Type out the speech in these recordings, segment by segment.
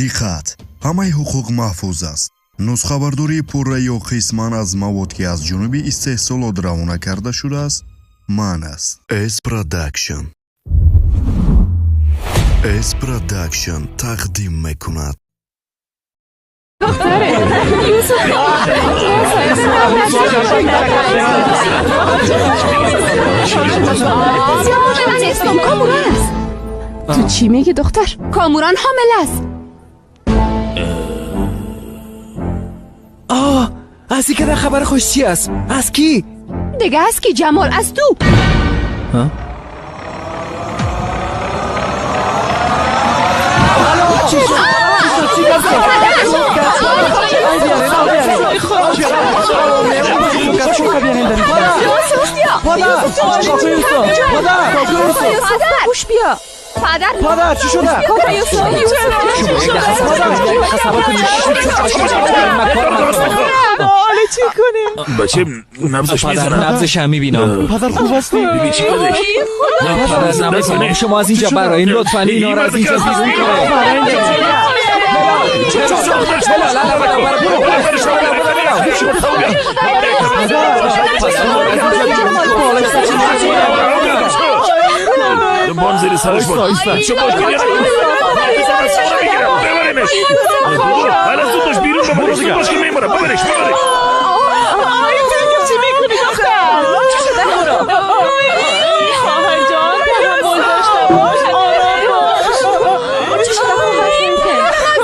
диққат! ҳамаи ҳуқуқ маҳфуз аст. нусхабардории пурра ё қисман аз мавод ки аз ҷунуби истеҳсолот равона карда шудааст манъ аст. S Production тақдим мекунад. تو چی میگی دختر؟ کاموران حامل است. از این که خبر خوش چی است؟ از کی؟ دیگه از کی؟ جمال از تو. ها؟ پدر چی شده؟ چی کنیم؟ بچه نبضش میزنم. نبضش هم میبینم. پدر خوب هستی؟ ببین چی کدش؟ پدر نبض شما از اینجا برایین لطفاً اینا را از اینجا بیرون کنید. بان زیر سرش بود. شما ببرینش. حالا زود باش بیرون ببرینش. زود باش که میمونه. ببرینش. چی میکنی دختر؟ چی شده؟ خواهر جان تحمل داشته باش. چی شده؟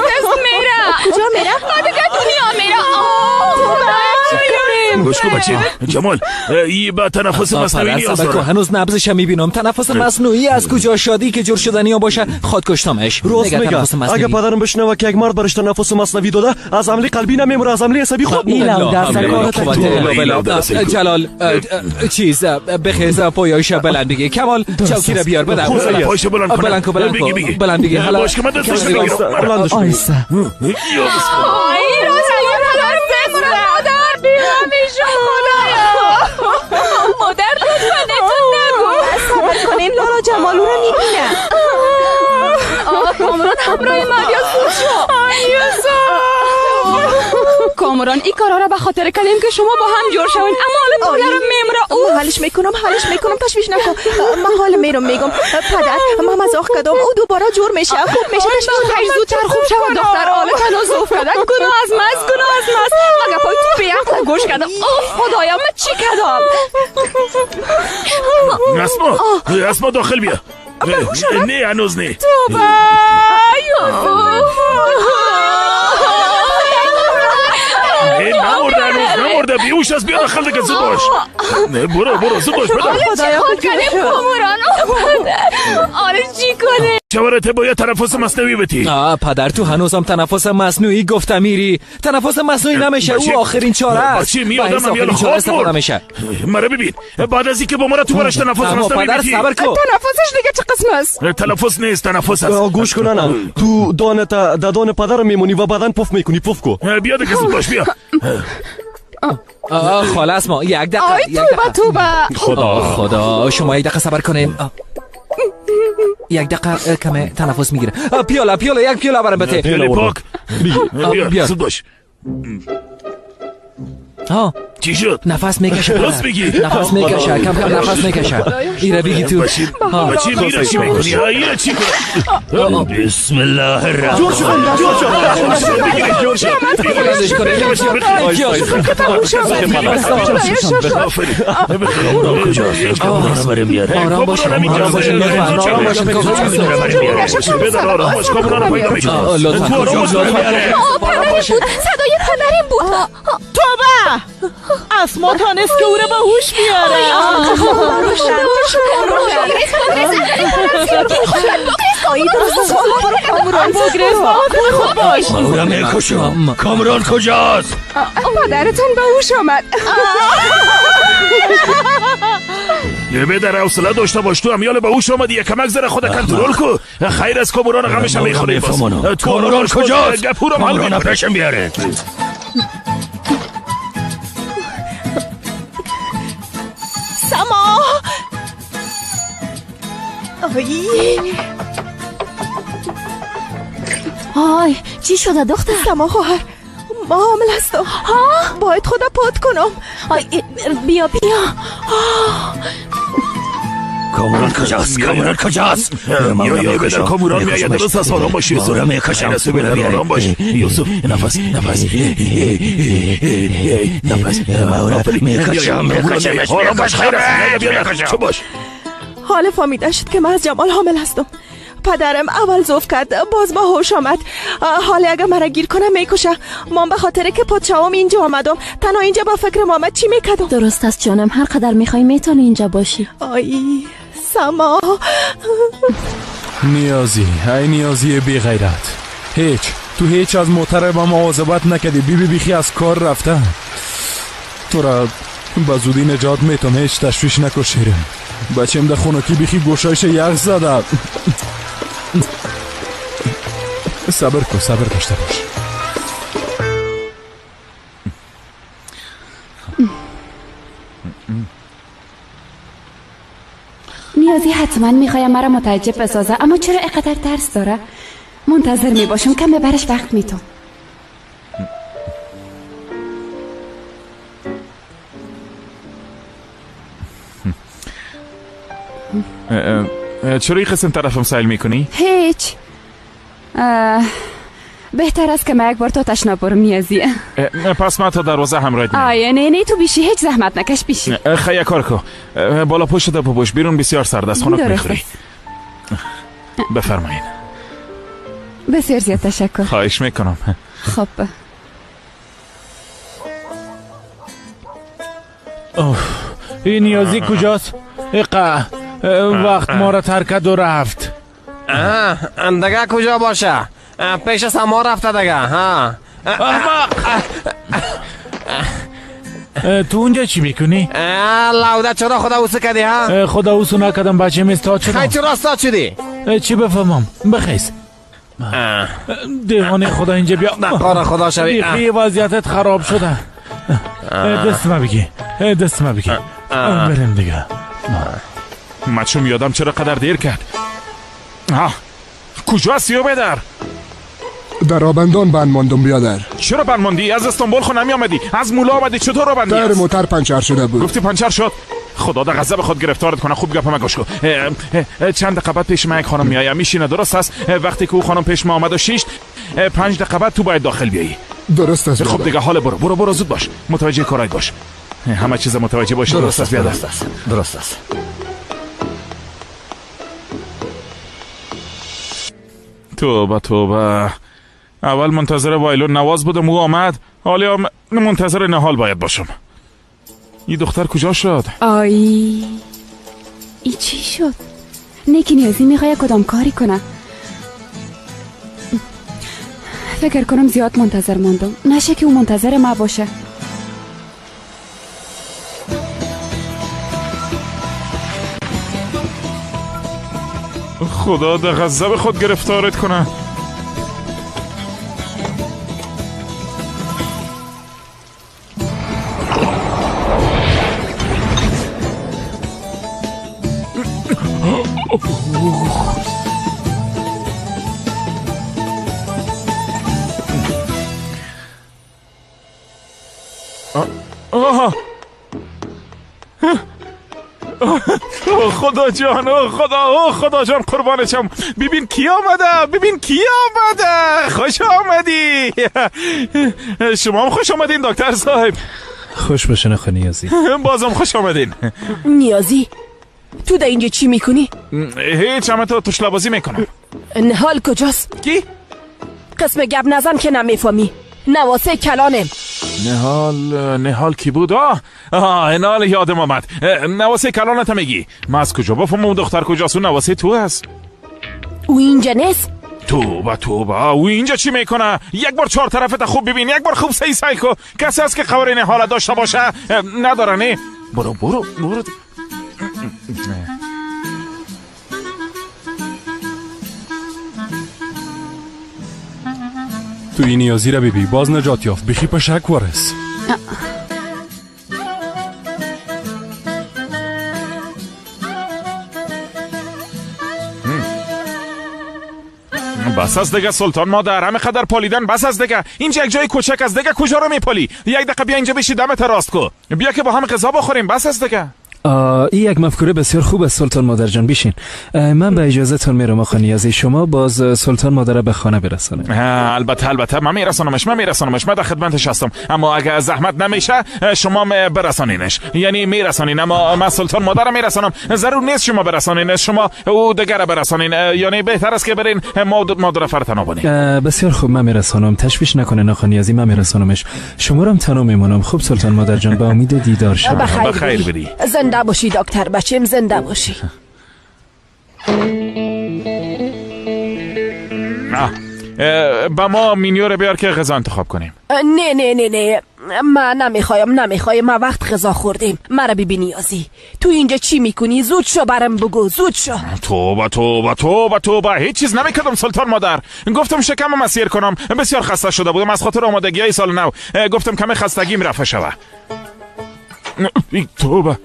دست میره. کجا میره؟ دیگه دنیا میره. گوش کن بچه جمال این با تنفس مصنوعی نیاز داره. هنوز نبضش هم میبینم. تنفس مصنوعی از کجا شادی که جور شدنی باشه خود کشتمش. راست میگه. اگه پدرم بشنوه که یک مرد برش تنفس مصنوعی داده از عملی قلبی نمیمره، از عملی عصبی خود جلال چیز بخیز پایایش بلند بگی. کمال چوکی رو بیار بده. پایش بلند کنه. بلند بگی. باش که من دستش بگیرم. آیسته مادر لطفاًتون نگو. صبر کنین لالا جمالو رو میبینه. کامران همراه مدیا زود شو. کامران این کارا رو به خاطر کردیم که شما با هم جور شوین، اما حالا تو رو میمره. او حلش میکنم تشویش نکن. من حال میرم میگم پدر من مزاح کردم، او دوباره جور میشه، خوب میشه. تشویش زودتر خوب شود دختر. حالا تنازف کردن گناه از ماست. مگه پای تو بیعقل گوش کردم. خدایا من چی کردم؟ اسما داخل بیا. نه هنوز نه. نمورده بیوش از بیا داخل دیگه. زود باش. نه برو زود باش. چه خود کنیم کامران؟ آره چی کنیم؟ چورته باید تنفس مصنوعی بتی. پدر تو هنوزم تنفس مصنوعی گفته میری. تنفس مصنوعی نمیشه. او آخرین چاره است. بچه میادم امیال خواب نمیشه. مرا ببین بعد از اینکه با ما تو برش تنفس مصنوعی بتی. صبر کن. تنفسش دیگه چه قسم است؟ تنفس نیست، تنفس است. گوش کن نه. تو دان پدر میمونی و بعدن پف میکنی. پف کو. بیا دیگه زود باش بیا. خلاص ما یک دقیقه. آی توبه. خدا شما یک دقیقه صبر کنین. یک دقیقه کمه تنفس میگیره. پیاله یک پیاله برام بده. پیاله پاک. بیا زود باش. چی شد؟ نفس میکشه. راست میگی. نفس میکشه. کم نفس میکشه. ایره بگی تو. بچه میره چی میکنی؟ ایره چی کنی؟ بسم الله الرحمن صدای پدرم بود. توبه اسما تانست که او رو به هوش بیاره. کامران کجاست؟ پدرتون به هوش آمد. بدر حوصله داشته باش. تو امیال به هوش آمدی. یکم ذره خود کنترل کو. خیر از کامران غمش میخوره. کامران کجاست؟ کامران پیشم بیاره. سما آی چی شده دختر؟ سما خواهر ما حامل هستم. باید خدا پات کنم. آی بیا کامران کجاست؟ یا بدر کامران میآید. درست است، آرام باش یوسف. آرام باش یوسف. نفس آرام باش. خیر است. چه باش؟ حال فهمیده شد که من از جمال حامل هستم. پدرم اول زوف کرد، باز با هوش آمد. حالا اگه مرا گیر کنه میکشه. من به خاطر که پادشاهم اینجا آمدم، تنها اینجا با فکر محمد چی میکردم. درست است جانم، هر قدر میخوای میتونی اینجا باشی. آی سما. نیازی بی غیرت. تو هیچ از محترم مواظبت نکردی. بیخی از کار رفتن. تو را با زودی نجات میتونم، هیچ تشویش نکن شیرین. بچه‌م در خونکی بیخی گوشایش یخ زده. صبر داشته باش. نیازی حتما میخوایم مرا متعجب بسازه، اما چرا اینقدر ترس داره؟ منتظر میباشم کم برش وقت میتون. چرا این قسم طرفم سیل میکنی؟ هیچ. بهتر است که من یک بار تو تشنا برم نیازیه. پس من تا دروازه همراهت میام. آیه نه تو بیشی، هیچ زحمت نکش بیشی. خیلی کار کن. بالا پشت تا پوش بیرون بسیار سرد است، خنک میخوری. بفرمایید. بسیار زیاد تشکر. خواهش میکنم. خب این نیازی کجاست؟ وقت ما را ترکد و رفت. دگه کجا باشه؟ پیش سما رفته دگه. تو اونجا چی میکنی؟ لوده چرا خدا اوسو کردی ها؟ خدا اوسو نکردم، بچه استاد شدم. خیلی چرا استاد شدی؟ چی بفهمم؟ بخیز دیوانه خدا اینجا بیا. نقار خدا شوی. بیخی وضعیتت خراب شده. دست ما بگی. بریم دیگه. مچوم یادم چرا قدر دیر کرد. کجاست یا بدر؟ در آبندان بند ماندم بیادر. چرا بند ماندی؟ از استانبول خو نمی آمدی؟ از مولا آمدی؟ چطور آبندی؟ در موتر پنچر شده بود. گفتی پنچر شد؟ خدا در غضب خود گرفتارت کنه. خوب گپم گوش کن. چند دقیقه بعد پیش من یک خانم میایم، میشینه. درست است؟ وقتی که او خانم پیش ما آمد و شیشت، 5 دقیقه بعد تو باید داخل بیایی. درست است. خب دیگه حال برو زود باش. متوجه کارای باش. همه چیز متوجه باش. درست است بیادر. درست است. توبه. اول منتظر وایلون نواز بودم، او آمد. حالا منتظر نهال باید باشم. این دختر کجا شد؟ آی ای چی شد؟ نیکی نیازی میخواد کدام کاری کنه. فکر کنم زیاد منتظر ماندم، نشه که او منتظر ما باشه. خدا در غضب خود گرفتارت کنه. خدا جان قربانشم. ببین کی آمده. خوش آمدی. شما هم خوش آمدین دکتر صاحب. خوش بشنه نیازی. بازم خوش آمدین. نیازی تو در اینجا چی میکنی؟ هیچ، همه تو توشلابازی میکنم. نهال کجاست؟ کی؟ قسم گپ نزن که نمیفهمی. نواسه کلانم. نهال کی بود؟ نهال یادم آمد. نواسه کلانت میگی؟ من از کجا بفهمم اون دختر کجاست؟ اون نواسه تو هست. او اینجا نیست؟ توبه او اینجا چی میکنه؟ یک بار 4 طرفت خوب ببین، یک بار خوب سعی کن. کسی هست که خبر نهال داشته باشه؟ نداره نه؟ برو تو این نیازی را ببی، باز نجات یافت. بخی پشک وارس. بس از دیگه سلطان مادر، همه قدر پالیدن بس از دیگه. اینجا یک جای کوچک از دیگه کجا رو میپالی؟ یک دقیقه بیا اینجا بشی دمت راست کو. بیا که با هم غذا بخوریم بس از دیگه. این یک مفکوره بسیار خوب است سلطان مادر جان. بیشین. من به اجازهتون میرم آقا نیازی، شما باز سلطان مادر به خانه برسانید. البته من میرسانمش من در خدمتش هستم، اما اگه زحمت نمیشه شما برسانینش، یعنی میرسانین، اما من سلطان مادر میرسانم، ضرور نیست شما برسانینش، شما او دیگر برسانین، یعنی بهتر است که برین مادر فرتنا بونین. بسیار خوب من میرسانم، تشویش نکنین آقا نیازی، من میرسانمش، شما رو هم تنها میمونم. خوب سلطان مادر جان، به امید دیدار شما. بخیر بری. زنده باشی دکتر بچم، زنده باشی. با ما مینیو رو بیار که غذا انتخاب کنیم. نه من نمیخوایم، ما وقت غذا خوردیم. مرا ببین نیازی، تو اینجا چی میکنی؟ زود شو برم بگو، زود شو. توبه هیچ چیز نمیکردم سلطان مادر. گفتم شکم مسیر کنم، بسیار خسته شده بودم از خاطر آمادگی های سال نو. گفتم کمی خستگیم رفع شوه. توبه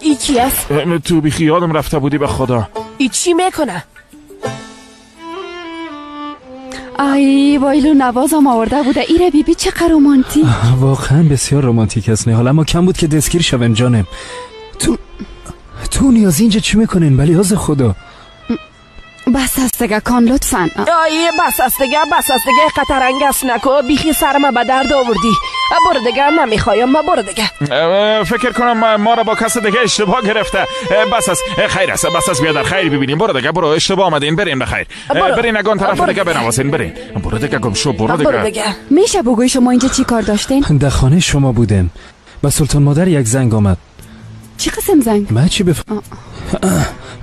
ای کی است؟ تو بی خیالم رفته بودی به خدا. ای چی میکنه؟ ای وایلو نوازم آورده بوده. ایره بیبی چقدر رومانتیک. واقعا بسیار رومانتیک است نهال، اما کم بود که دستگیر شون جانم. تو نیازی اینجا چی میکنین؟ بلی از خدا بس است دیگه کان لطفا. بس است دیگه قطرنگ است نکو، بیخی سرم به درد آوردی. برو دیگه، نمیخوایم، برو دیگه. فکر کنم ما را با کس دیگه اشتباه گرفته. بس است، خیر است، بس است، بیا در خیر ببینیم. برو دیگه، برو، اشتباه آمدین، برین بخیر. برین اگان طرف دیگه بنواسین، برین. برو دیگه گم شو، برو دیگه. میشه بگوی شما اینجا چی کار داشتین؟ در خانه شما بودم. با سلطان مادر یک زنگ آمد. چی قسم زنگ؟ من چی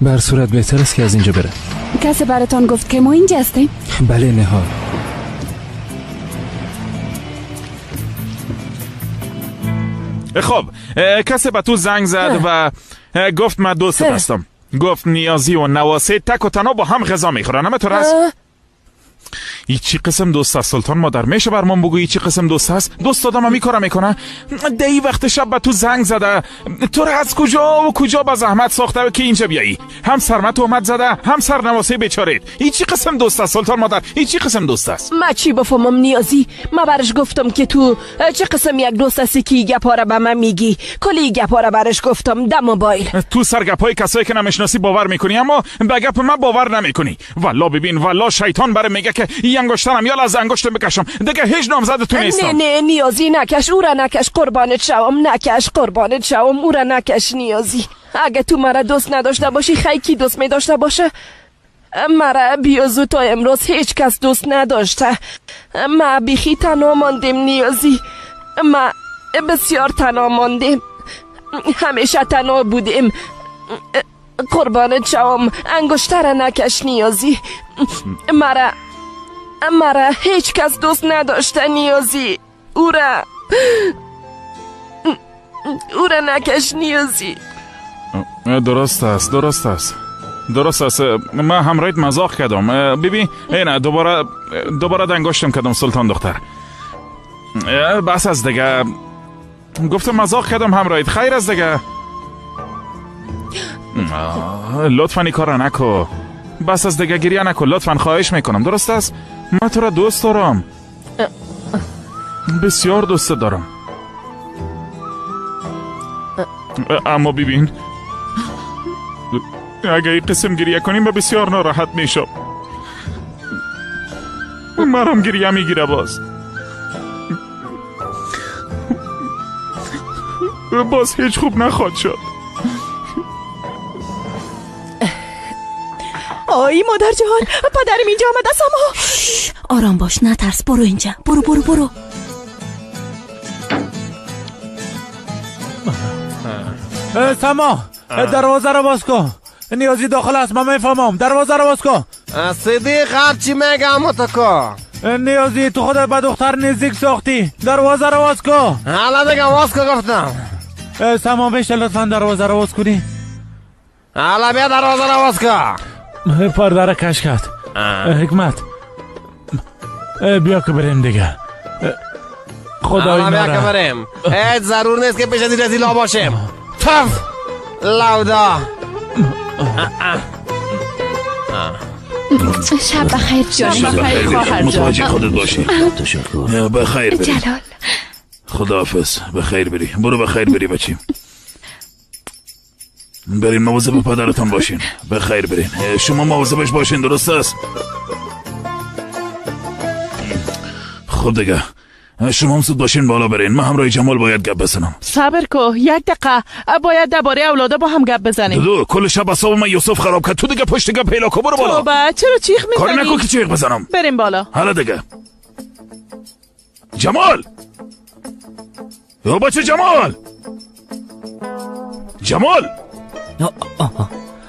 بر صورت بهتر است که از اینجا بره. کسی براتون گفت که ما اینجا هستیم؟ بله نهال. خب کسی به تو زنگ زد و گفت من دوست هستم. گفت نیازی و نواسه تک و تنها با هم غذا میخورن. همه طور است؟ ای چی قسم دوست است سلطان مادر؟ میشه برمان بگو ای چی قسم دوست است؟ دوست آدم همی کارا میکنه؟ دی وقت شب به تو زنگ زده، تو را از کجا و کجا با زحمت ساخته که اینجا بیایی، هم سرمت اومد زده هم سرنواسه بیچارید. ای چی قسم دوست است سلطان مادر؟ ای چی قسم دوست است؟ ما چی بفهمم نیازی؟ ما برش گفتم که تو چه قسم یک دوست هستی که گپا را به من میگی. کلی گپا را برش گفتم در موبایل. تو سر گپای کسایی که نمیشناسی باور میکنی، اما به گپ من باور نمیکنی. والله ببین، والله شیطان بره میگه که این انگشترم یا از انگشتم بکشم، دیگه هیچ نامزد تو نیستم. نه نیازی نکش، او را نکش، قربانت شوم، او را نکش نیازی. اگه تو مرا دوست نداشته باشی، خیلی کی دوست می داشته باشه؟ مرا بیازو تا امروز هیچ کس دوست نداشته. ما بیخی تنها ماندیم نیازی، ما بسیار تنها ماندیم، همیشه تنها بودیم. قربانت شوم، انگشتر نکش نیازی. مرا هیچ کس دوست نداشته نیازی. او را نکش نیازی. درست است. من همراهت مزاق کردم. ببین اینه دوباره دنگاشتم کردم سلطان دختر. بس از دیگه، گفتم مزاق کردم همراهت، خیر از دیگه. لطفا این کار نکن، بس از دیگه گریه نکن لطفا، خواهش میکنم. درست است؟ من تو را دوست دارم، بسیار دوست دارم، اما ببین اگه این قسم گریه کنیم من بسیار ناراحت میشم. مرم گریه میگیره باز هیچ خوب نخواد شد. آی مادر جان، پدرم اینجا آمده. ساما آرام باش، نترس، برو اینجا، برو. ساما دروازه رو باز کن، نیازی داخل است، من میفهمم. دروازه رو باز کن. صدیق هرچی میگم متکا. نیازی تو خود به دختر نزدیک ساختی، دروازه رو باز کن. حالا دیگه باز کن گفتم. ساما بشه لطفا دروازه رو باز کنی. حالا بیا دروازه رو باز کن. پرده رو کش کرد. حکمت بیا که بریم دیگه. خدای ناره. بیا که بریم، هیچ ضرور نیست که پیش از این رزیلا باشیم. تف لودا. شب بخیر جان. شب بخیر خواهر جان. متوجه خودت باشی. تشکر. بخیر بری. جلال خداحافظ. بخیر بری. برو بخیر بری بچیم. برین مواظب پدرتان باشین. بخیر برین. شما مواظبش باشین، درست است؟ خب دیگه شما هم زود باشین بالا برین. من همراه جمال باید گپ بزنم. صبر کو، یک دقیقه باید درباره اولادا با هم گپ بزنیم. دو کل شب اعصاب من یوسف خراب کرد. تو دیگه پشت گپ پیدا کن. برو بالا. توبه، چرا چیخ میزنی؟ کاری نکن که چیخ بزنم. بریم بالا. حالا دیگه جمال، یا بچه جمال، جمال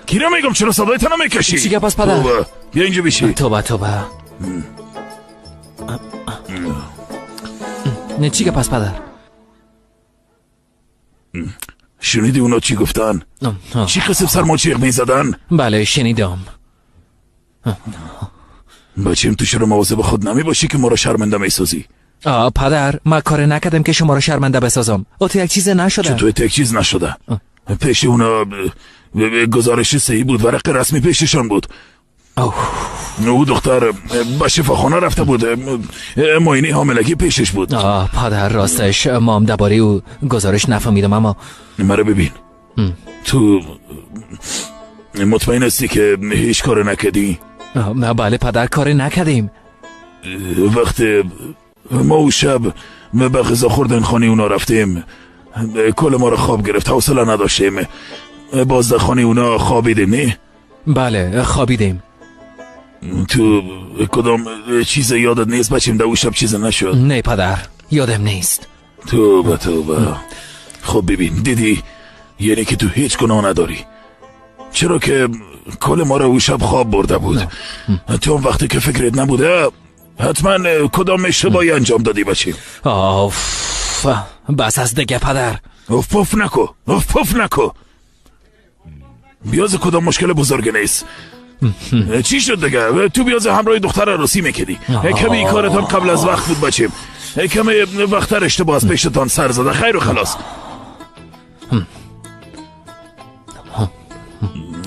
کیره میگم چرا صدایت نمیکشی؟ چی گپ است پدر؟ توبه بیا اینجا بشی. توبه نه چی گپ است پدر؟ شنیدی اونا چی گفتن؟ چی قسم سرما چیغ میزدن؟ بله شنیدم. بچیم تو چرا مواظب خود نمی باشی که ما را شرمنده میسازی؟ پدر ما کار نکردم که شما را شرمنده بسازم. تو یک چیز نشده. چطور یک چیز نشده؟ پیش اونا گزارش صحیح بود، ورق رسمی پیششان بود. او دختر به شفاخانه رفته بود، معاینه حاملگی پیشش بود. پدر راستش ما هم درباره او گزارش نفهمیدم. اما مرا ببین، تو مطمئن هستی که هیچ کار نکردی؟ بله پدر کار نکردیم. وقت ما او شب به غذا خوردن خانه اونا رفتیم، کل ما رو خواب گرفت، حوصله نداشتیم. باز در خانه اونا خوابیدیم نه؟ بله خوابیدیم. تو کدام چیز یادت نیست بچیم؟ در او شب چیز نشد؟ نه پدر یادم نیست. توبه. خب ببین دیدی، یعنی که تو هیچ گناه نداری، چرا که کل ما رو او شب خواب برده بود. تو هم وقتی که فکرت نبوده حتما کدام اشتباهی انجام دادی بچیم. بس از دیگه پدر. اف پف نکو. بیاز کدام مشکل بزرگ نیست. چی شد دیگه؟ تو بیاز همراه دختر عروسی میکدی. کمی کارتان قبل از وقت بود بچیم، کمی وقتر اشتباه از پیشتان سر زده. خیر و خلاص.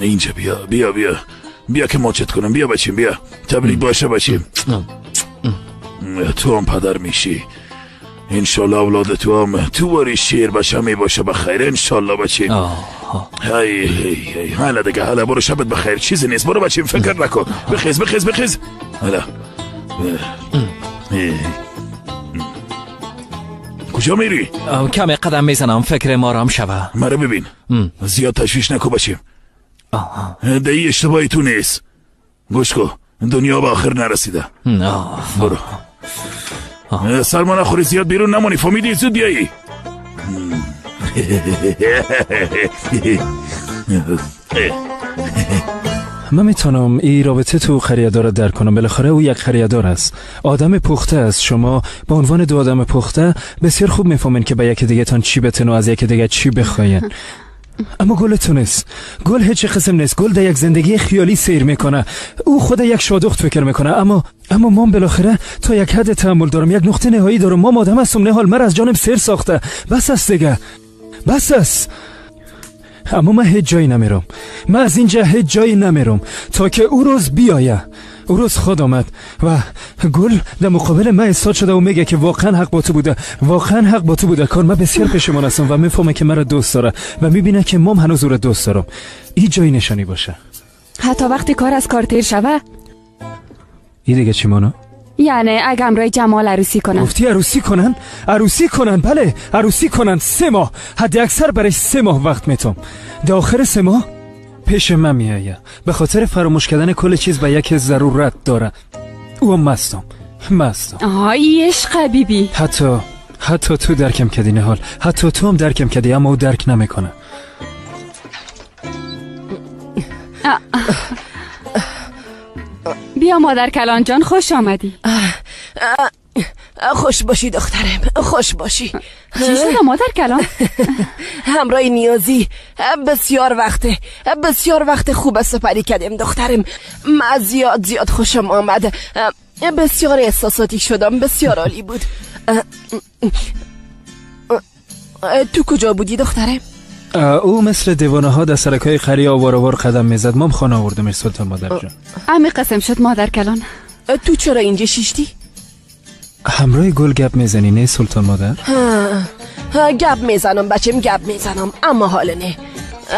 اینجا بیا که ماچت کنم. بیا بچیم، بیا تبریک باشه بچیم. تو هم پدر میشی، انشالله اولاد تو هم تو باری شیر باشه می باشه بخیر انشالله بچیم. هی حالا دیگه، حالا برو شبت بخیر، چیزی نیست. برو بچیم فکر نکن. بخیز حالا کجا میری؟ کمی قدم میزنم فکر ما رام شوه. مرا ببین زیاد تشویش نکو بچیم. دهی اشتباهی تو نیست. گوش کو، دنیا به آخر نرسیده. برو سرما نخوری، زیاد بیرون نمانی، فهمیدی؟ زود بیایی. من میتونم این رابطه تو خریدار رو درک کنم. بالاخره او یک خریدار است، آدم پخته است. شما به عنوان دو آدم پخته بسیار خوب میفهمین که به یک دیگه تان چی بتن و از یک دیگه چی بخواین. اما گل تو نیست. گل هیچ قسم نیست. گل در یک زندگی خیالی سیر میکنه. او خود یک شادخت فکر میکنه. اما من بالاخره تا یک حد تحمل دارم، یک نقطه نهایی دارم. ما آدم هستم نهال، مر از جانم سیر ساخته. بس است دیگه، بس است. اما من هیچ جایی نمیرم. من از اینجا هیچ جایی نمیرم تا که او روز بیایه. او روز خود آمد و گل در مقابل من ایستاد شده و میگه که واقعا حق با تو بوده، واقعا حق با تو بوده. کار من بسیار پشیمان هستم و میفهمه که مرا دوست داره و میبینه که من هنوز او را دوست دارم. این جایی نشانی باشه. حتی وقتی کار از کار تیر شوه. این دیگه چی مانا؟ یعنی اگه همراه جمال عروسی کنن. گفتی عروسی کنن؟ عروسی کنن، بله عروسی کنن. 3 ماه، حد اکثر برای 3 ماه وقت میتم. در آخر 3 ماه پیش من میایه. به خاطر فراموش کردن کل چیز به یک ضرورت داره. او مستم. آهای عشق بیبی. حتی تو درکم کردی نهال، حتی تو هم درکم کردی، اما او درک نمیکنه. بیا مادر کلان جان، خوش آمدی. خوش باشی دخترم، خوش باشی. چی شده مادر کلان؟ همراه نیازی بسیار وقت خوب سپری کردیم دخترم. من زیاد خوشم آمد. بسیار احساساتی شدم، بسیار عالی بود. تو کجا بودی دخترم؟ او مثل دیوانه ها در سرکای قری آوار قدم میزد. مام خانه آوردمش سلطان مادر جان. امی قسم شد مادر کلان. تو چرا اینجا شیشتی؟ همراه گل گپ میزنی نه سلطان مادر؟ گپ میزنم بچم، گپ میزنم، اما حال نه.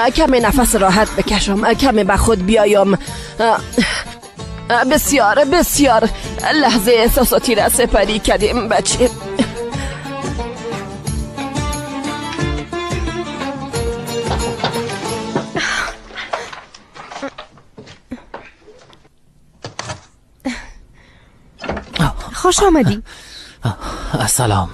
کمی نفس راحت بکشم، کمی به خود بیایم. بسیار بسیار لحظه احساساتی را سپری کردیم بچه. خوش آمدی. سلام.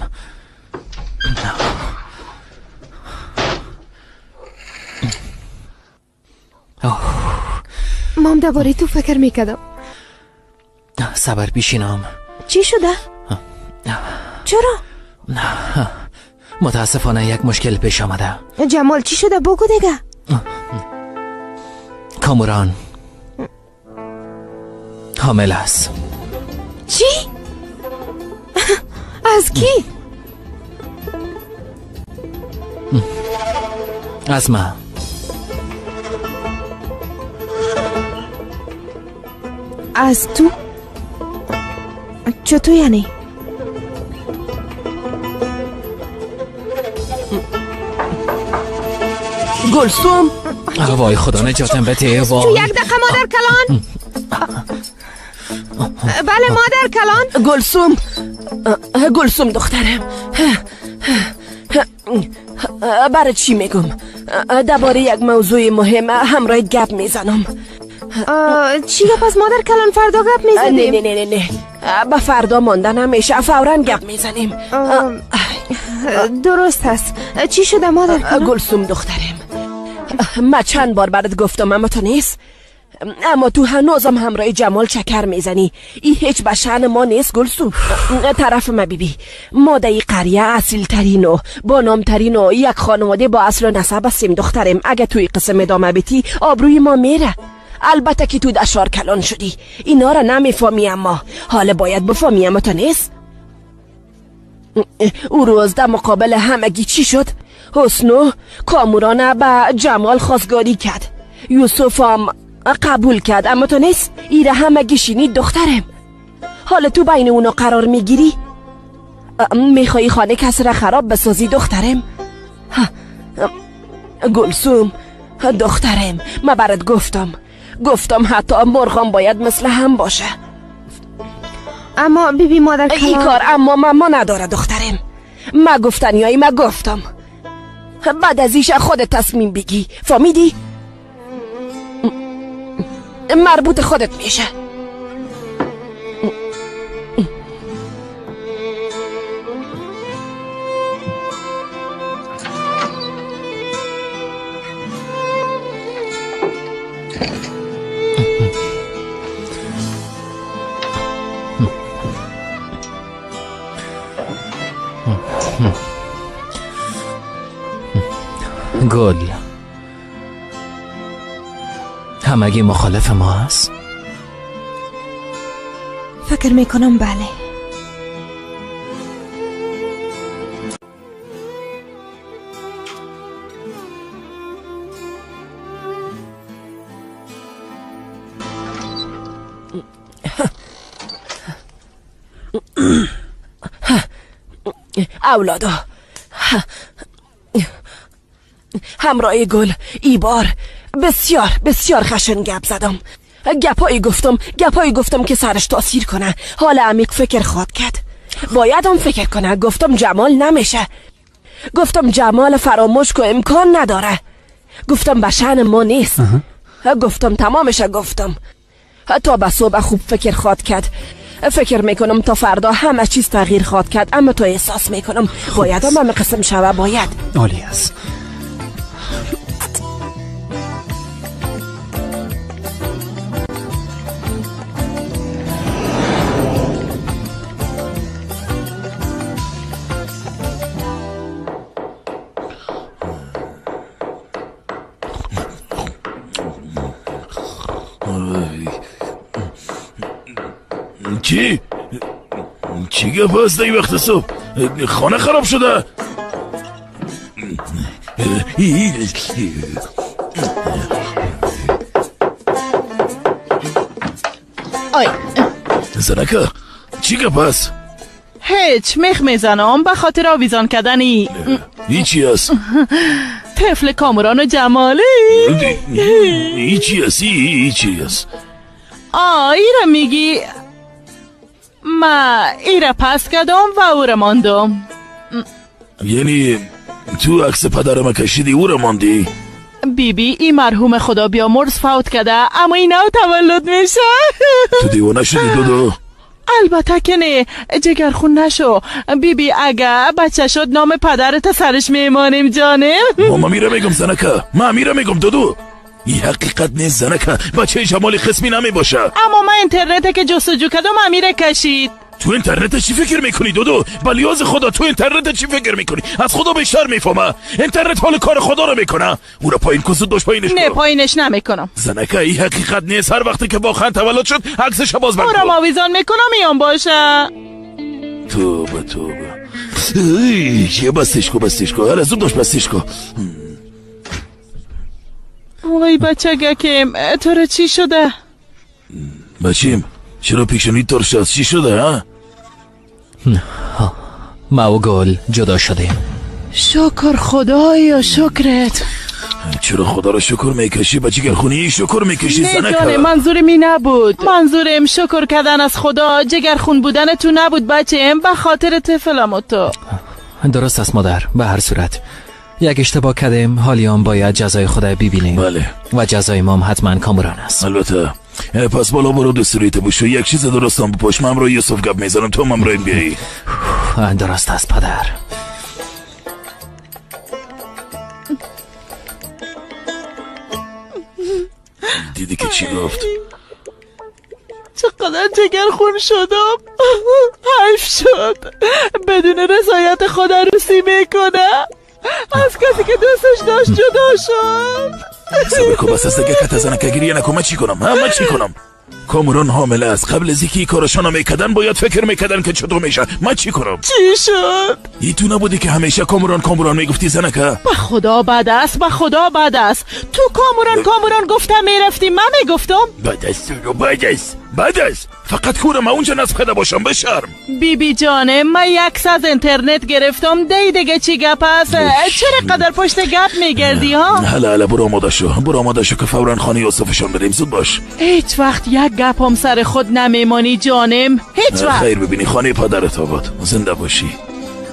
مام درباره تو فکر میکردم. صبر بیشینم. چی شده؟ چرا؟ متاسفانه یک مشکل پیش آمده. جمال چی شده بگو دیگه. کامران حامل است. چی؟ از کی؟ از من. از تو؟ چطور یعنی؟ گلسوم. وای خدا نجاتم بده. وای تو یک دقیقه مادر کلان. بله مادر کلان. گلسوم. گلسوم دخترم، برای چی میگم؟ درباره یک موضوع مهم همراه گپ میزنم. چی گپ از مادر کلان؟ فردا گپ میزنیم؟ نه نه نه نه، به فردا ماندن همیشه، فورا گپ میزنیم. درست هست. چی شده مادر کلان؟ گلسوم دخترم، من چند بار برات گفتم اما تو نیست. اما تو هنوزم همراه جمال چکر میزنی. این هیچ به شأن ما نیست گلسوم. طرف ما بیبی، ما در این قریه اصیل ترین و با نام ترین و یک خانواده با اصل و نسب هستیم دخترم. اگه توی قسم ادامه بیتی آبروی ما میره. البته که تو دشار کلان شدی، اینا را نمیفهمی، اما حالا باید بفهمی. اما تو نیست. او روز در مقابل همگی چی شد؟ حسنو کامورانه به جمال خواستگاری کرد. یوسف هم قبول کرد. اما تو نیست. ایره همگی شینید دخترم. حالا تو بین اونا قرار میگیری؟ میخوایی خانه کس را خراب بسازی دخترم؟ گلسوم دخترم، من برات گفتم حتی مرغان باید مثل هم باشه. اما بیبی مادر کلان، این کار اما نداره دخترم. من گفتنیایی من گفتم. بعد از ایش خودت تصمیم بگی. فهمیدی؟ مربوط خودت میشه. گل همگی مخالف ما هست؟ فکر میکنم بله. اولادا، همراه گل ای بار بسیار بسیار خشن گپ زدم. گپایی گفتم که سرش تاثیر کنه. حالا عمیق فکر خواد کرد. باید هم فکر کنه. گفتم جمال نمیشه. گفتم جمال فراموش که امکان نداره. گفتم به شأن ما نیست. گفتم تمامشه. گفتم تا به صبح خوب فکر خواد کرد. فکر میکنم تا فردا همه چیز تغییر خواد کرد. اما تو احساس میکنم باید هم قسم شوه. باید عالی است. چی گپ هست این وقت صبح؟ خانه خراب شده؟ آی زنکا چی گپ است؟ هیچ میخ میزنم به خاطر آویزان کردنی ای چی است؟ طفل کامران و جمالی ای چی است؟ ای چی است؟ ایره میگی ما ایره پس کردم و او را ماندم. یعنی تو عکس پدرم کشیدی او را ماندی؟ بیبی این مرحوم خدا بیامرز فوت کرده اما این نو تولد میشه. تو دیوانه شدی دودو؟ البته که نه، جگرخون نشو. بیبی اگه بچه شد نام پدرت سرش میمانیم جانم. ماما میره میگم زنکا، ما میره میگم دودو. این حقیقت نیست زنکا، بچه جمال قسمی نمی باشه. اما من اینترنت که جستجو کردم امیره کشید. تو اینترنت چی فکر میکنی دودو؟ بلیاز خدا تو اینترنت چی فکر میکنی؟ از خدا بیشتر میفهمه. اینترنت حال کار خدا رو میکنه. او را پایین کن دوش پایینش نه پایینش نمیکنم. زنکا این حقیقت نیست. هر وقتی که واقعا تولد شد عکسش باز بکن. او را ماویزان میکنم میام باشه. توبه یه بستش کو هر زود دوش بستش کو. وای بچه گکم تو را چی شده؟ بچیم چرا پیشونی ترش است؟ چی شده ها؟ ما و گل جدا شدیم. شکر خدایا شکرت. چرا خدا رو شکر میکشی؟ به جگرخونی شکر میکشی زنکا؟ نه جانه منظورم این نبود. منظورم شکر کردن از خدا جگرخون بودن تو نبود بچه‌ام، به خاطر طفلم و تو. درست است مادر. به هر صورت یک اشتباه کردیم، حالیان باید جزای خدا ببینیم. بله. و جزای ما حتما کامران است. البته. پس بالا برو دستوریت بشو. یک چیز درستم بپاش. من رو یوسف گپ میزنم تو من رو بیایی. درست است پدر. دیدی که چی گفت؟ چقدر جگرخون شدم. حیف شد بدون رضایت خدا روسی میکنه. از کسی که دوستش داشت جدا شد. صبر کن بس از دیگه کت زنکا گریه نکن. من چی کنم؟ کامران حامله است. قبل از اینکه کارشانو میکردن باید فکر میکردن که چطور میشه. من چی کنم؟ چی شد؟ ای تو نبودی که همیشه کامران میگفتی زنکا؟ به خدا بد است. تو کامران گفتم میرفتی من میگفتم. بد است. فقط کورم اونجا نصب کرده باشم به شرم. بیبی جانه من یک از اینترنت گرفتم. دیگه چی گپ است؟ چرا قدر پشت گپ میگردی ها؟ حالا برو آماده شو که فوراً خانه یوسفشان بریم. زود باش. هیچ وقت یک گپ هم سر خود نمیمانی جانم. هیچ وقت. خیر ببینی خانه پدرت آباد. زنده باشی.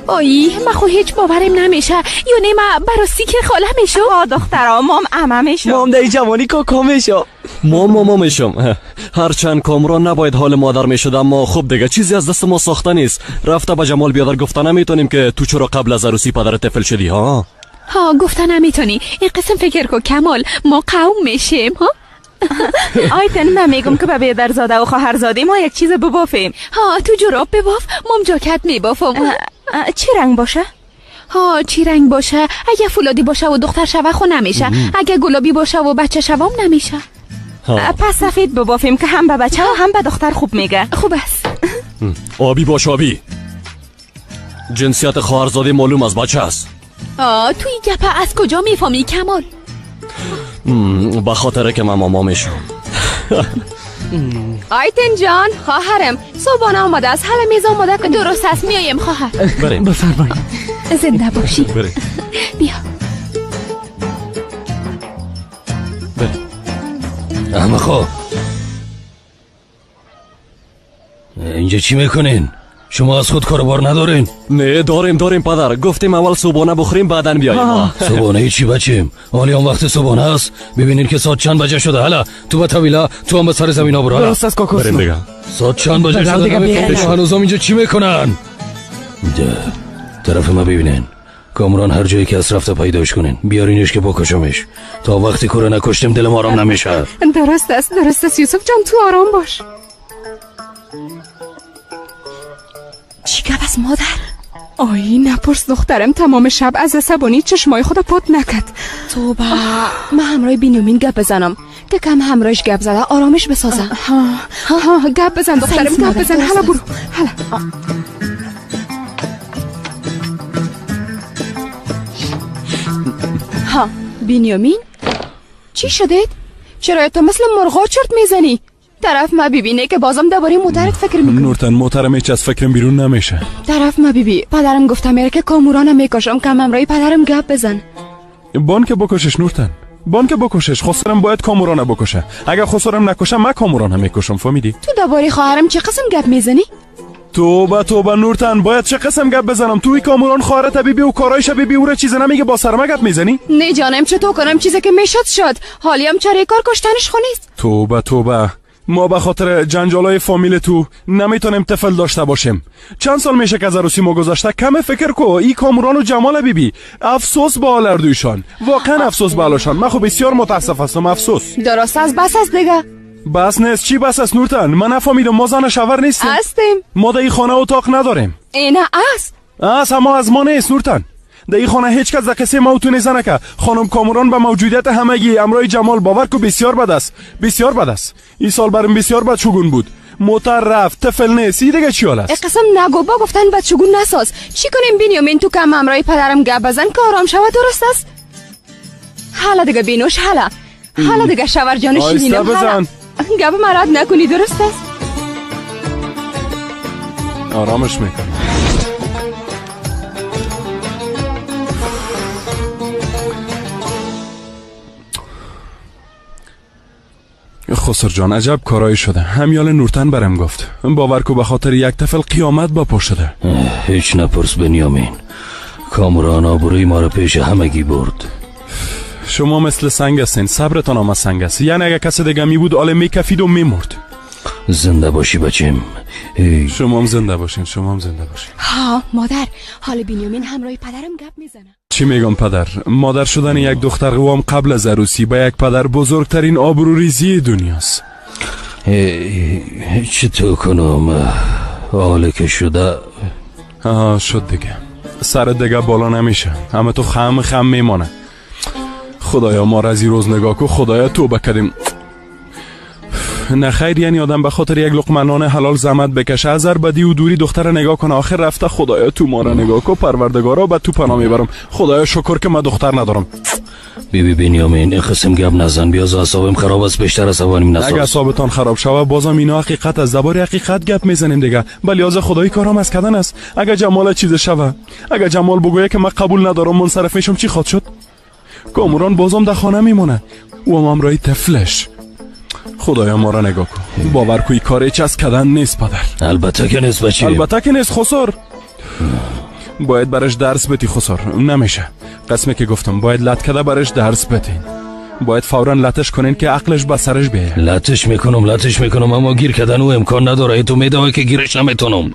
آی من خو هیچ باورم نمیشه. یعنی ما براستی که خاله میشم. دخترام مام عمه میشم. مام در جوانی کاکا میشم. مام میشم. هرچند کامران نباید حال مادر میشد اما خب دیگه چیزی از دست ما ساخته نیست. رفته به جمال بیادر گفته نمیتونیم که تو چرا قبل از عروسی پدر طفل شدی ها؟ گفته نمیتونی. این قسم فکر کو کمال ما قوم میشیم ها. آیتن من میگم که به بیادرزاده و خواهرزاده ما یک چیز ببافیم. تو جراب بباف. مام جاکت میبافم. چی رنگ باشه؟ چی رنگ باشه؟ اگه فولادی باشه و دختر شوه خو نمیشه. اگه گلابی باشه و بچه شوام نمیشه. پس سفید ببافیم که هم به بچه هم به دختر خوب میگه. خوب است. آبی باش آبی. جنسیت خواهرزاده معلوم از بچه است. توی گپه از کجا میفهمی کمال؟ به خاطره که من ماما میشم. آیتن جان خواهرم صبحانه آماده است. حالا میز آماده که درست است. میایم خواهر. بریم. بفرمایید. زنده باشی. بریم. بیا. اما خب اینجا چی میکنین؟ شما از خود کاروبار ندارین؟ نه داریم پدر. گفتیم اول صبحانه بخوریم بعدن بیاییم. صبحانه چی بچیم؟ حالی هم وقت صبحانه است. ببینین که ساعت چند بجه شده. حالا تو به طویله تو هم به سر زمین ها برو. درست است کاکا. بریم دیگه. ساعت چند بجه شده نمیفهم. هنوزم اینجا چی میکنن؟ طرف ما ببینین. کامران هر جایی که از رفته پیداش کنین. بیارینش که بکشمش. تا وقتی کوره نکشتیم دلم آرام نمیشه. درست است یوسف جان تو آرام باش. چی گپ است مادر؟ آی نپرس دخترم تمام شب از عصبانی چشمای خود پات نکد. توبه من همراه بینیامین گپ بزنم که کم همراهش گپ زده آرامش بسازم. گپ بزن دخترم گپ بزن. حالا برو حالا. بنیامین چی شدید؟ چرا تو مثل مرغا چرت میزنی؟ طرف ما ببینه که بازم درباره موترت فکر میکنی. نورتن موترم هیچ از فکرم بیرون نمیشه. طرف ما پدرم گفته میره که کامورانم میکشم که همراهی پدرم گپ بزن. بان که بکشش نورتن، بان که بکشش. خسرم باید کامورانه بکشه. اگر خسرم نکشه من کامورانه میکشم. فهمیدی؟ تو درباره خواهرم چه قسم گپ میزنی؟ توبه نورتن، باید چه قسم گپ بزنم؟ توی کاموران خواهر طبیبی و کارای شبیبی او را چیز نمیگه، با سرما گپ میزنی؟ نه جانم، چطور کنم چیزی که میشد شد. حالی هم چرا کار کشتنش خونیست. توبه ما به خاطر جنجالای فامیل تو نمیتونیم طفل داشته باشیم. چند سال میشه که از عروسی ما گذشته. کم فکر کو. ای کاموران و جمال بیبی افسوس با آلردویشان، واقعا افسوس با آلشان. من خب بسیار متاسف هستم. افسوس. درست است. بس است دیگه. بس نیست. چی بس است نورتن؟ من نفهمیدم. ما زن شاور نیستیم. هستیم. ما در این خانه اتاق نداریم. اینه است. اما از ما نیست نورتن. در این خانه هیچ کس در قصه ما تو نزنه که خانم کاموران به موجودیت همگی امرای جمال باور کو. بسیار بد است، بسیار بد است. این سال برام بسیار بد شگون بود. موتر رفت، طفل نیست. این دیگه چی حال است؟ قسم نگو. با گفتن بد شگون نساز. چی کنیم بنیامین؟ تو کم امرای پدرم گپ بزن که آرام شود. درست است؟ حالا دیگه بینوش. حالا دیگه شوهر جان شیرینم. حالا گپ مراد نکنی. درست است؟ آرامش میکنم. خسر جان عجب کارایی شده. همیال نورتن برم گفت. باور کو به خاطر یک طفل قیامت با پا شده. هیچ نپرس بنیامین. کاموران آبروی ما رو پیش همگی برد. شما مثل سنگ هستین. صبرتان هم از سنگ است. یعنی اگه کسی دیگه می بود آله میکفید و میمرد. زنده باشی بچم. شما هم زنده باشین. ها مادر، حال بنیامین همراه پدرم گپ میزنه. چی میگم پدر؟ مادر شدن یک دختر قوام قبل از عروسی به یک پدر بزرگترین آبروریزی دنیاست. چطور کنم؟ حاله که شده. شد دیگه. سر دیگه بالا نمیشه. همه تو خم میمانه. خدایا ما را از این روز نگاه کو. خدایا توبه کردیم. نه خیر، یعنی آدم به خاطر یک لقمه نان حلال زحمت بکشه، از هر بدی و دوری دختر نگاه کنه، آخر رفته. خدایا تو ما را نگاه کو. پروردگارا به تو پناه میبرم. خدایا شکر که من دختر ندارم. بیبی بنیامین این قسم گپ نزن. بیاز اعصابم خراب است. بیشتر عصبانیم نساز. اگه اعصابتان خراب شوه بازم اینا حقیقت از زبار حقیقت گپ میزنیم دیگه. بلیاز خدایی کارام از کردن است. اگه جمال چیز شوه، اگه جمال بگویه که من قبول ندارم منصرف میشم، چی خواهد شد؟ کاموران بازم در خانه میمونه و امرای طفلش. خدایا ما را نگاه کن. باور کوی کار هیچ از کردن نیست پدر. البته که نیست بچه. البته که نیست خسر. باید برش درس بتی خسر. نمیشه. قسمه که گفتم باید لط کده برش درس بتین. باید فوراً لطش کنین که عقلش به سرش بیه. لطش میکنم اما گیر کردن او امکان نداره. تو میدونی که گیرش نمیتونم.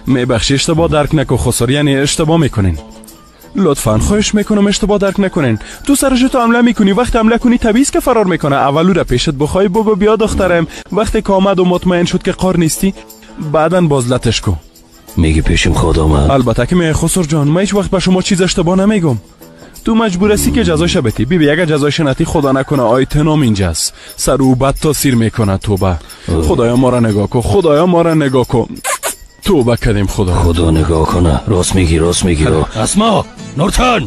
میبخشی اشتباه درک نکن خسر. یعنی اشتباه میکنین. لطفاً خواهش میکنم اشتباه درک نکنین. تو سرش تو حمله میکنی. وقت حمله کنی طبیعیه که فرار میکنه. اولو را پیشت بخوای بگو بیا دخترم. وقتی که آمد و مطمئن شد که قار نیستی، بعدن باز لطش کو. میگی پیشم خود آمد. البته که میگه خسر جان. من هیچ وقت به شما چیز اشتباه نمیگم. تو مجبور هستی که جزایش بتی. بیبی اگه جزایش نتی خدا نکنه آیتنام اینجاست. سر او بد تاثیر میکنه. توبه. خدایا ما را نگاه کن. خدایا ما را نگاه کن. توبه کردیم خدا نگاه کنه. راست میگی اسما نورتن.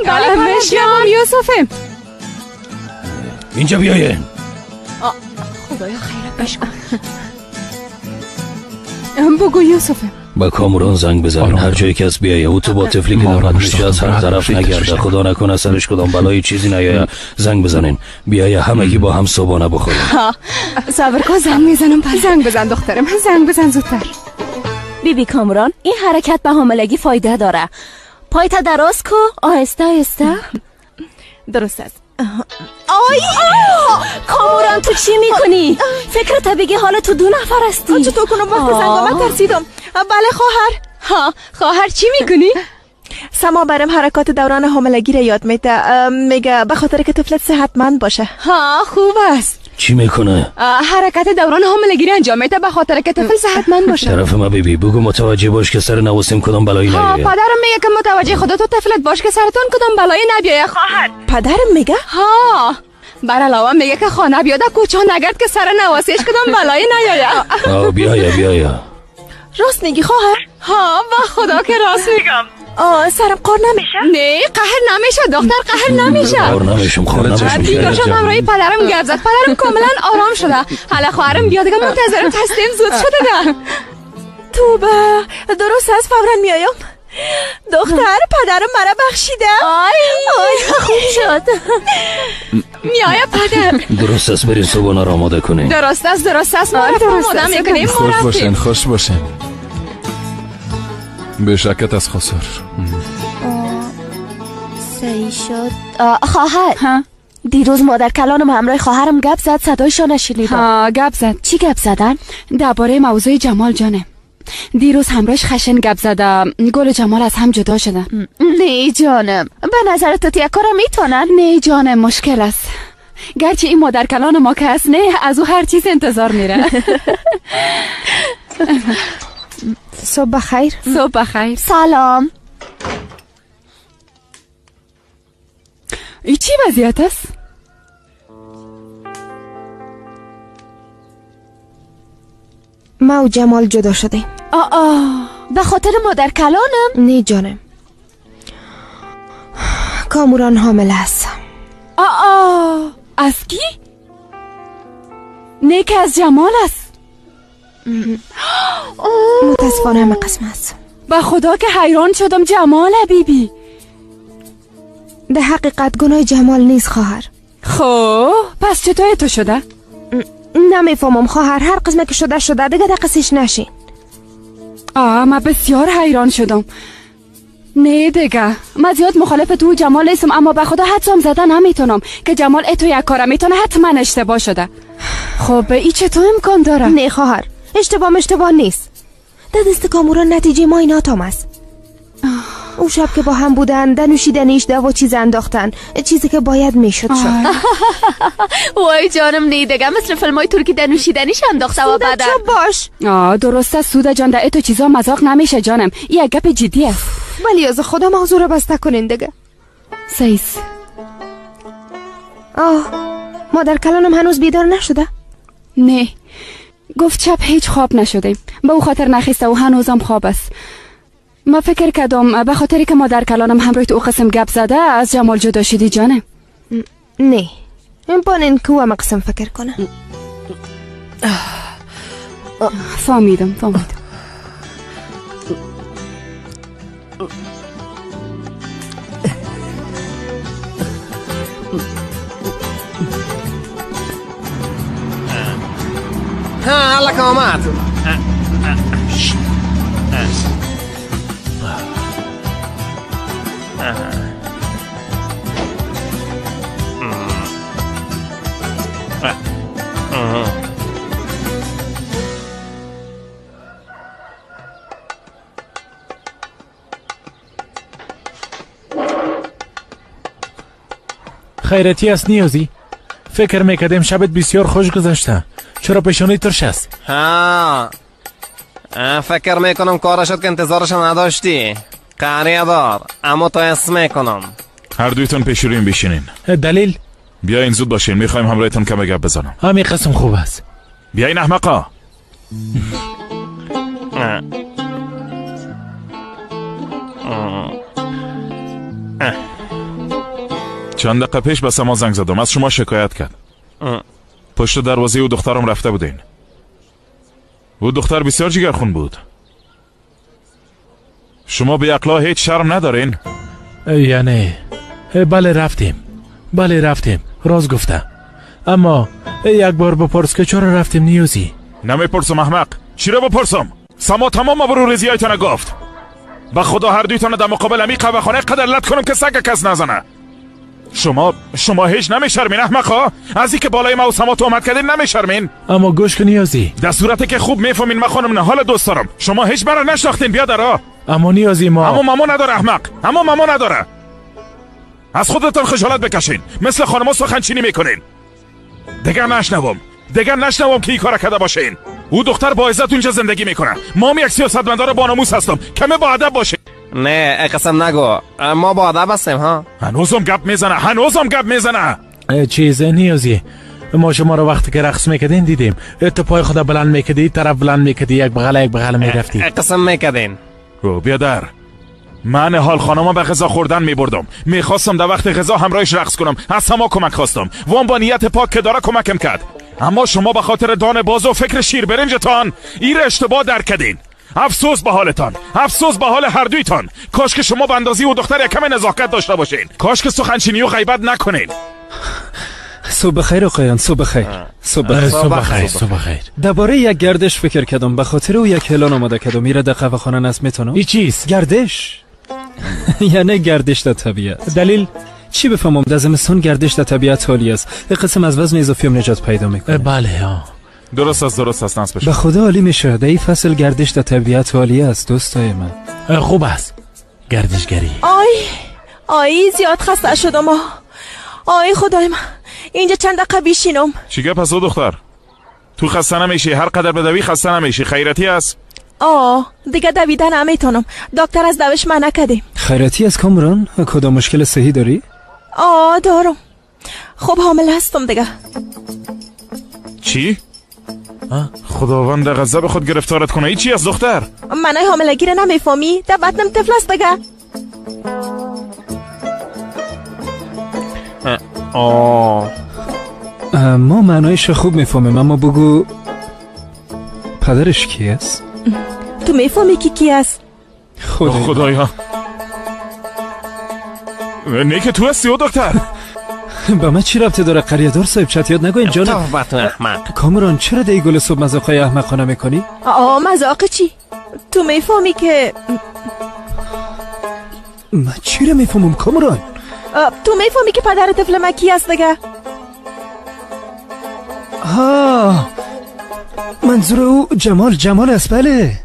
بله پدر یوسفه. اینجا بیاین. خدایا خیرت بشه. بگو یوسفه. با کاموران زنگ بزنین. هر جایی که از بیایه او تو با طفلی که ناراحت میشه از هر طرف نگرده. خدا نکنه سرش کدام بلایی چیزی نیایه. زنگ بزنین. بیایه همگی با هم صبحانه بخوریم. صبر کن. زنگ میزنم. زنگ بزن دخترم. زنگ بزن زودتر. بیبی کاموران این حرکت به حاملگی فایده داره. پایت دراز کو. آهسته. درست است. آی کاموران تو چی میکنی؟ فکرت بگی حالا تو 2 نفر هستی. چطور کنم؟ وقت زنگ آمد ترسیدم. بله خواهر. خواهر چی میکنی؟ سما برام حرکات دوران حاملگی را یاد میده. میگه به خاطر که طفلت صحتمند باشه. خوب است. چی میکنه؟ حرکت دوران حاملگی را انجام میده به خاطر که طفل صحتمند باشه. طرف ما بیبی بگو متوجه باش که سر نواسیم کدام بلایی نیایه. پدرم میگه که متوجه خودت و طفلت باش که سرتون کدام بلایی نبیایه خواهر. پدرم میگه؟ بر علاوه میگه که خانه بیاده کوچه نگرد که سر نواسیش کدام بلایی نیایه. بیایه راست میگی خواهر؟ با خدا که راست میگم. سرم قار نمیشه؟ نه قهر نمیشه دختر، قهر نمیشه. قهر نمیشم، قهر نمیشم. بینوشم همراهی پدرم گپ زد، پدرم کاملا آرام شده. حالا خواهرم بیاد دیگه منتظرم هستیم، زود شده ده. توبه، درست است، فوراً میایم. دختر پدرم مرا بخشیده. آی خوب شد. میایه پدر. درست است، برین صبحانه را آماده کنین. درست است ما رفتم آماده میکنیم. خوش باشین. به شکت از خسر. صحیح شد. خواهر دیروز مادر کلانم همراه خواهرم گپ زد، صدایشان نشنیدم. گپ زد. چی گپ زدن؟ درباره موضوع جمال جانه. دیروز همراهش خشن گپ زده، گل و جمال از هم جدا شده. نه جانم، به نظر تو یک کار میتونن؟ نه جانم، مشکل است. گرچه این مادر کلان ما که هست، نه از او هر چیز انتظار میره. صبح بخیر. صبح بخیر. سلام. این چی وضعیت است؟ ما و جمال جدا شدیم. به خاطر مادر کلانم؟ نه جانم، کاموران حامل است. از کی؟ نه که از جمال است. متاسفانه همه قسم است. به خدا که حیران شدم. جمال بیبی در حقیقت گناه جمال نیست خواهر. خب پس چطور تو شده؟ نمیفهمم خواهر، هر قسمه که شده دیگه دقیقش نشین. من بسیار حیران شدم. نه دیگه من زیاد مخالف تو جمال نیستم، اما به خدا حدسم زده نمیتونم که جمال تو یک کار میتونه، حتما اشتباه شده. خب ای چطور امکان داره؟ نه خواهر، اشتباه نیست. در دست کاموران نتیجه ما این آتام است. اون شب که با هم بودن در نوشیدنیش دوا چیز انداختن، چیزی که باید میشد شد. وای جانم، نه دیگه مثل فیلمای ترکی در نوشیدنیش انداخته و بعد باش. درسته سوده جان، در تو چیزا مذاق نمیشه جانم، این یک گپ جدیه. ولی از خدا موضوع رو بسته کنین دیگه. سیس. مادر کلانم هنوز بیدار نشده؟ نه، گفت شب هیچ خواب نشدیم، به او خاطر نخسته و هنوزم خواب است. ما فکر کردم به خاطری که مادر کلانم همراه تو قسم گپ زده از جمال جدا شدی جانم. نه، این که هم قسم فکر کنه. فهمیدم. حالا که آمد. خیرتی است نیازی؟ فکر میکردیم شبت بسیار خوش گذشته، چرا پیشانی ترش است؟ فکر میکنم کار شد که انتظارش نداشتی. قهریه دار، اما تو اسم میکنم. هر دویتون پیش رویم بشینین. دلیل؟ بیاین زود باشین، میخوایم همراهتون کم گپ بزنم. همین قسم خوب است. بیاین احمقا. چند دقیقه پیش به سما زنگ زدم، از شما شکایت کرد. پشت دروازه او دخترم رفته بودین. او دختر بسیار جگرخون بود. شما به اقلا هیچ شرم ندارین؟ یعنی بله رفتیم راز گفته، اما یک بار بپرس که چرا رفتیم نیوزی؟ نمیپرسم احمق، چی رو بپرسم؟ سما تمام ابروریزی هایتان گفت. به خدا هر دویتان در مقابل امی قهوه خانه قدر لط کنم که سگ کس نزنه. شما هیچ نمیشرمین احمقا؟ از این که بالای ما و سما تو اومد کردین نمیشرمین؟ اما گوش کن نیازی، در صورتی که خوب میفهمین من خانم نه حال دوست دارم. شما هیچ مرا نشناختین بیادرا. اما نیازی اما ماما نداره احمق، اما ماما نداره. از خودتان خجالت بکشین، مثل خانم‌ها سخنچینی میکنین. دیگر نشنوم که این کار کرده باشین. او دختر با عزت اونجا زندگی میکنه، ما یک سیاستمدار با ناموس هستم، کمه با ادب باشین. نه قسم نگو، ما با ادب هستیم ها. هنوزم گپ میزنه. چیز نیازی، ما شما رو وقتی که رقص میکردین دیدیم، تو پای خدا بلند میکردی، طرف بلند میکردی، یک بغل میرفتی. قسم میکردین. بیادر من حال خانم به غذا خوردن میبردم، میخواستم در وقت غذا همراهش رقص کنم، از همه کمک خواستم، وان با نیت پاک که داره کمکم کرد. اما شما به خاطر دان باز و فکر شیر برنجتان این اشتباه درک کردین. افسوس به حالتان، افسوس به حال هر دویتان. کاش که شما به اندازی او دختر یک کم نزاکت داشته باشین، کاش که سخنچینی و غیبت نکنین. صبح بخیر آقایان، صبح بخیر. صبح بخیر. درباره یک گردش فکر کردم، به خاطر او یک اعلان آماده کردم. میره در قهوه‌خانه نصب میتونم. این چیست؟ گردش. یعنی گردش در طبیعت. دلیل چی بفهمم؟ در زمستان گردش در طبیعت حالی است. این قسم از وزن اضافی هم نجات پیدا میکنه. بله ها. درست است نصب بشه. به خدا عالی میشه. در این فصل گردش در طبیعت حالی است دوستای من. خوب است. گردشگری. آی زیاد خسته شدم. آی خدای من، اینجا چند دقیقه بیشینم. چی گپ است دختر؟ تو خسته نمیشی؟ هر قدر بدوی خسته نمیشی. خیرتی است؟ دیگه دویدن نمیتونم. دکتر از دوش منع کرده. خیرتی از کامران؟ کدام مشکل صحی داری؟ دارم. خب حامل هستم دیگه. چی؟ خداوند غضب خود گرفتارت کنه. ای چی از دختر؟ منای حاملگی رو نمیفهمی؟ در بطنم طفل است دیگه. ما معنایش خوب میفهمیم، اما بگو پدرش کی است؟ تو میفهمی کی است؟ خدایا. نه که تو هستی دکتر. با من چی ربطه داره قریه‌دار صاحب؟ چت یاد نگوین جانم. تو احمق. کامران چرا دی گل صبح مذاقای احمقانه میکنی؟ مذاق چی؟ تو میفهمی که من چی رو میفهمم کامران؟ تو میفهمی که پدر طفل من کی است دیگه؟ منظور او جمال است. بله.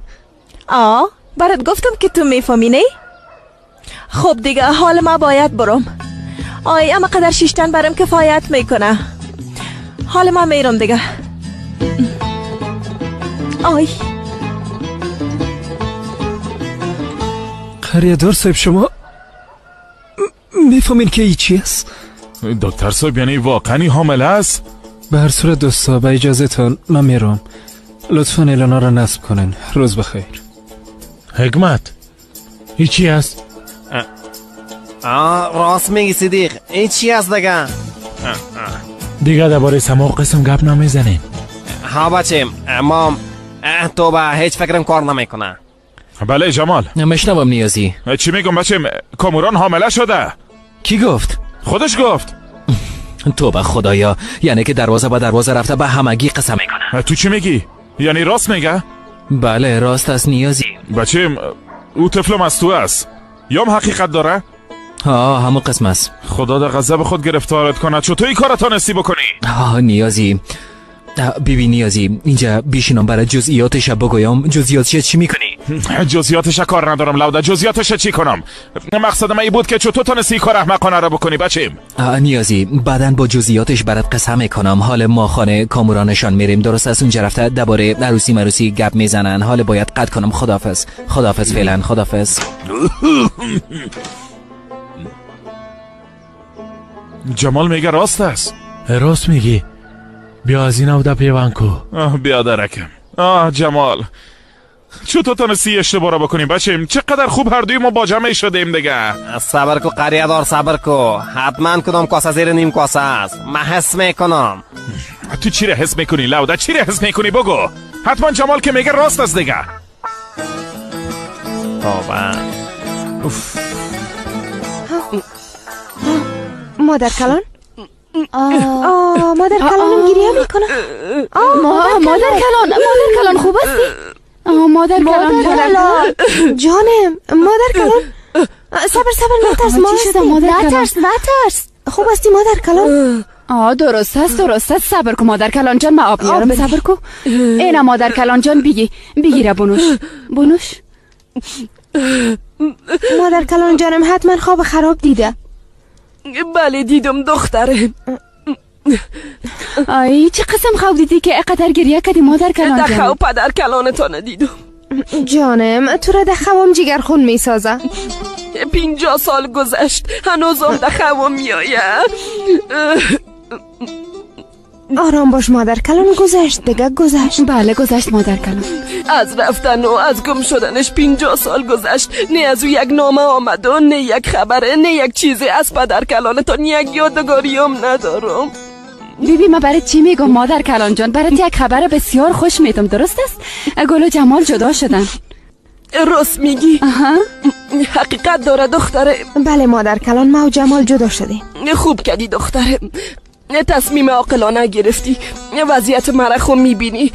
برات گفتم که تو میفهمی نه؟ خب دیگه حال ما باید برم. اما قدر شیشتن برام کفایت میکنه. حال ما میرم دیگه. قریه‌دار صاحب شما میفهمین که ای چی است؟ دکتر صاحب یعنی واقعا حامله است؟ به هر صورت دوستا با اجازه تان من میرم. لطفا اعلانا را نصب کنن. روز بخیر. حکمت ای چی است؟ راست میگی صدیق. این چی است دیگه درباره سماق قسم گپ نمیزنیم. بچیم، اما تو به هیچ فکرم کار نمیکنه. بله جمال. مشنوم نیازی. چی میگم بچیم؟ کامران حامله شده. کی گفت؟ خودش گفت. تو به خدایا، یعنی که دروازه با دروازه رفته به همگی قسم میکنه. تو چی میگی؟ یعنی راست میگه؟ بله راست است نیازی. بچیم او طفلم از تو است یا حقیقت داره؟ همون قسم است. خدا در غضب خود گرفتارت کنه. چطور این کار تانستی بکنی؟ نیازی بیبی نیازی، اینجا بیشینم برای جزئیاتش بگویم. جزئیاتش چی میکنی؟ جزئیاتش کار ندارم لوده. جزئیاتش چی کنم؟ مقصد من این بود که چطور تانستی کار احمقانه را بکنی بچیم؟ نیازی بعدن با جزئیاتش برات قسم میکنم. حال ما خانه کامرانشان میریم. درست است اونجا رفته درباره عروسی گپ میزنن. حال باید قطع کنم. خداحافظ فعلا. خداحافظ. جمال میگه راست است. راست میگی. بیا از این اوده پیوان کو. بیا درکم. جمال چطور تانستی اشتباه را بکنیم بچیم؟ چقدر خوب هر دوی ما با جمعی شدیم دیگه. صبر کو قریه‌دار، صبر کو. حتما کدام کاسه زیر نیم کاسه است. من حس میکنم. تو چی را حس میکنی لوده؟ چی را حس میکنی بگو. حتما جمال که میگه راست است دیگه. مادر کلان؟ مادر کلانم گریه میکنه. مادر کلان خوب هستی؟ مادر کلان جانم. مادر کلان صبر نترس. نترس. خوب هستی مادر کلان؟ درست است. صبر کو مادر کلان جان، من آب میارم. صبر کو. اینا مادر کلان جان بگیره بونوش. مادر کلان جانم حتما خواب خراب دیده. بله دیدم دختره. چه قسم خواب دیدی که اقدر گریه کردی مادر کلان جان؟ در خواب پدر کلانتو ندیدم جانم. تو را در خوام جگر خون میسازه. 50 سال گذشت هنوزم در خوام میآید. آرام باش مادر کلان، گذشت دیگه، گذشت. بله گذشت مادر کلان. از رفتن و از گم شدنش 50 سال گذشت. نه از او یک نامه آمد و نه یک خبره، نه یک چیزی از پدر کلانتان یک یادگاریم ندارم. بیبی من برای چی میگم مادر کلان جان؟ برای یک خبر بسیار خوش میدم، درست است؟ گل و جمال جدا شدن. راست میگی؟ حقیقت داره دختره. بله مادر کلان، ما و جمال جدا شدیم. خوب کردی دختره، تصمیم عاقلانه گرفتی. وضعیت مرخو میبینی،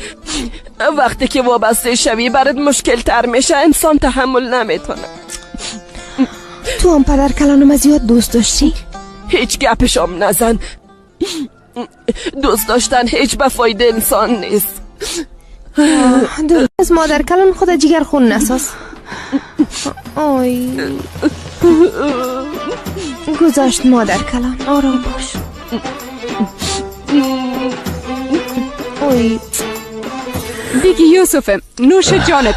وقتی که وابسته شوی برات مشکل تر میشه، انسان تحمل نمیتونه. تو هم پدر کلانم از زیاد دوست داشتی؟ هیچ گپشم نزن، دوست داشتن هیچ به فایده انسان نیست. درست از مادر کلان خود جگر خون نساز. آی گذاشت مادر کلان، آرام باش. اوی بیگی یوسف، نوش جانت.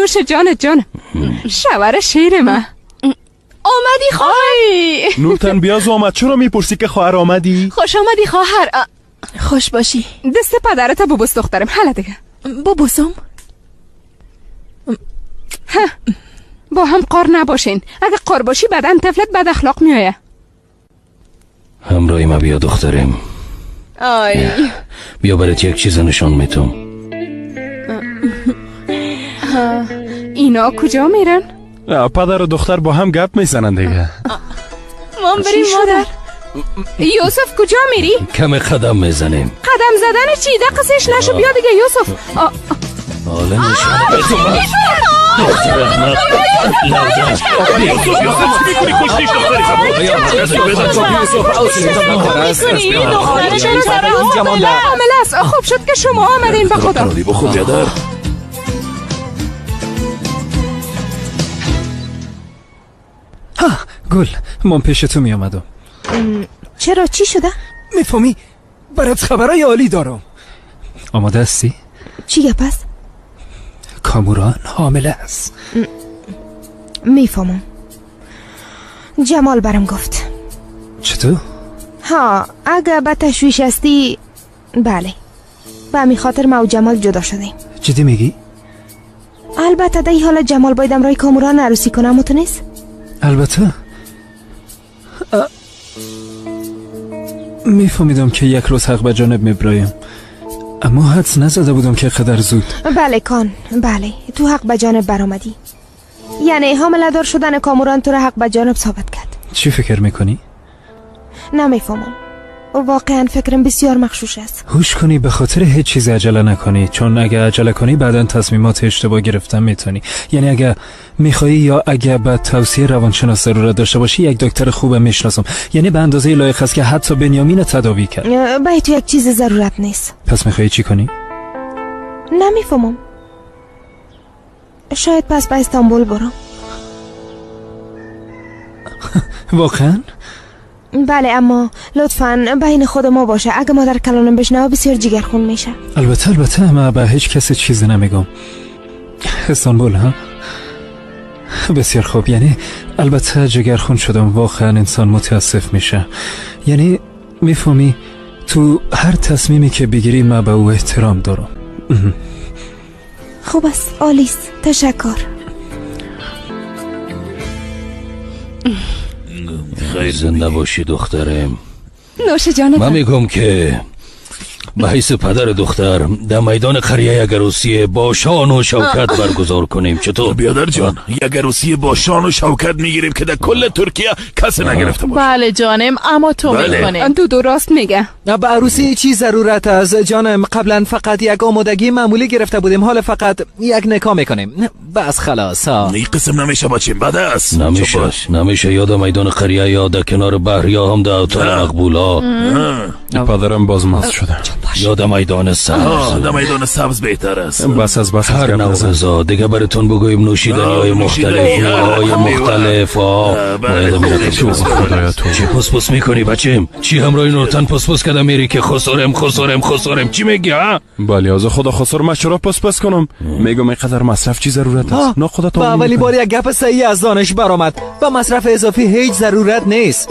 نوش جانت جان، شوهر شیر من. آمدی خواهر؟ نورتن بیاز آمد. چرا میپرسی که خواهر آمدی؟ خوش آمدی خواهر. خوش باشی. دست پدرت ببوس دخترم. حالا دیگه ببوسم؟ با هم قار نباشین. اگه قار باشی بدن طفلت بد اخلاق میایه. همراهی ما بیا دخترم. آی بیا برات یک چیز نشان میتم. اینا کجا میرن؟ پدر و دختر با هم گپ میزنن دیگه. ما بریم مادر. یوسف کجا میری؟ کم قدم میزنیم. قدم زدن چی؟ دقیقش نشو. بیا دیگه یوسف. حالا نشان خوب شد که شما آمدین. به خدا گل، من پیش تو می آمدم. چرا؟ چی شده؟ میفهمی؟ برات خبرای عالی دارم. آماده هستی؟ چی گپ است؟ کاموران حامله است. میفهمم. جمال برم گفت. چطور؟ ها، اگه به تشویش هستی بله، به همین خاطر ما و جمال جدا شدیم. جدی میگی؟ البته در این حال جمال باید امرای کاموران عروسی کنم، تو نیست؟ البته میفهمیدم که یک روز حق به جانب میبرایم، اما حدس نزده بودم که قدر زود. بله کان، بله تو حق به جانب برآمدی. یعنی حامله دار شدن کاموران تو را حق به جانب ثابت کرد. چی فکر میکنی؟ نمیفهمم، واقعا فکرم بسیار مغشوش است. هوش کنی، به خاطر هیچ چیز عجله نکنی، چون اگه عجله کنی بعداً تصمیمات اشتباه گرفتن میتونی. یعنی اگه میخوایی یا اگه به توصیه روانشناس ضرورت داشته باشی، یک دکتر خوبه میشناسم، یعنی به اندازه لایق است که حتی بنیامین تداوی کرد. به تو یک چیز ضرورت نیست. پس میخوایی چی کنی؟ نمیفهمم، شاید پس به استانبول برم. واقعا؟ بله، اما لطفاً بین خود ما باشه. اگه مادر کلانم بشنوه بسیار جگرخون میشه. البته من به هیچ کسی چیزی نمیگم. استانبول ها؟ بسیار خوب. یعنی البته جگرخون شدم، واقعا انسان متاسف میشه. یعنی میفهمی تو هر تصمیمی که بگیری من به او احترام دارم. خوب است، عالیست، تشکر. خیلی زنده باشی دخترم. نوش جانت. من میگم که به حیث پدر دختر در میدان قریه یک عروسی با شان و شوکت برگزار کنیم. چطور بیادر جان؟ یک عروسی با شان و شوکت میگیریم که در کل ترکیه کسی نگرفته باشه. بله جانم، اما تو میکنه. دو راست میگه. به عروسی چی ضرورت از جانم؟ قبلا فقط یک آمادگی معمولی گرفته بودیم، حالا فقط یک نکاح میکنیم. بس خلاص ها. این قسم نمیشه بچیم، بد است. نمیشه یاد میدان قریه یا در کنار بحر یا هم در اتاق مقبول ها. پدرم باز مست شده. یا در میدان سبز. در میدان سبز بهتر است. بس از هر نوع غذا دیگه براتون بگویم، نوشیدنی های مختلف، های مختلف باید میرکم. چی پس میکنی بچیم؟ چی همراهی نورتن پس کده میری که خسارم چی میگی ها؟ بله از خدا خسار، من چرا پس کنم؟ میگم اینقدر مصرف چی ضرورت است؟ نه خدا تو با اولی بار یک گپ صحیح از دانش برآمد. با مصرف اضافی هیچ ضرورت نیست.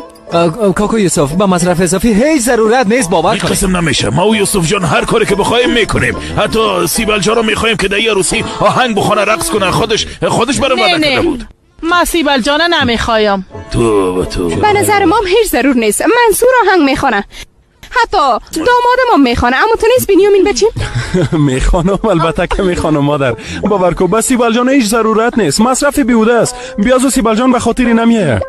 کاکو یوسف با مصرف اضافی هیچ ضرورت نیست باور این کنید. قسم نمیشه. ما و یوسف جان هر کاری که بخوایم میکنیم. حتی سیبل جان رو میخوایم که در یه عروسی آهنگ بخونه رقص کنه. خودش برام وعده کرده بود. ما سیبل جانه نمیخوایم. تو به نظر ما هیچ ضرور نیست. منصور آهنگ میخونه، حتی دامادم هم میخونه، اما تو نیست بنیامین بچین. میخوانم، البته که میخوانم مادر. باور کن بس سیبل جان هیچ ضرورت نیست. مصرف بیهوده است. بیازو سیبل جان به خاطری نمیآید.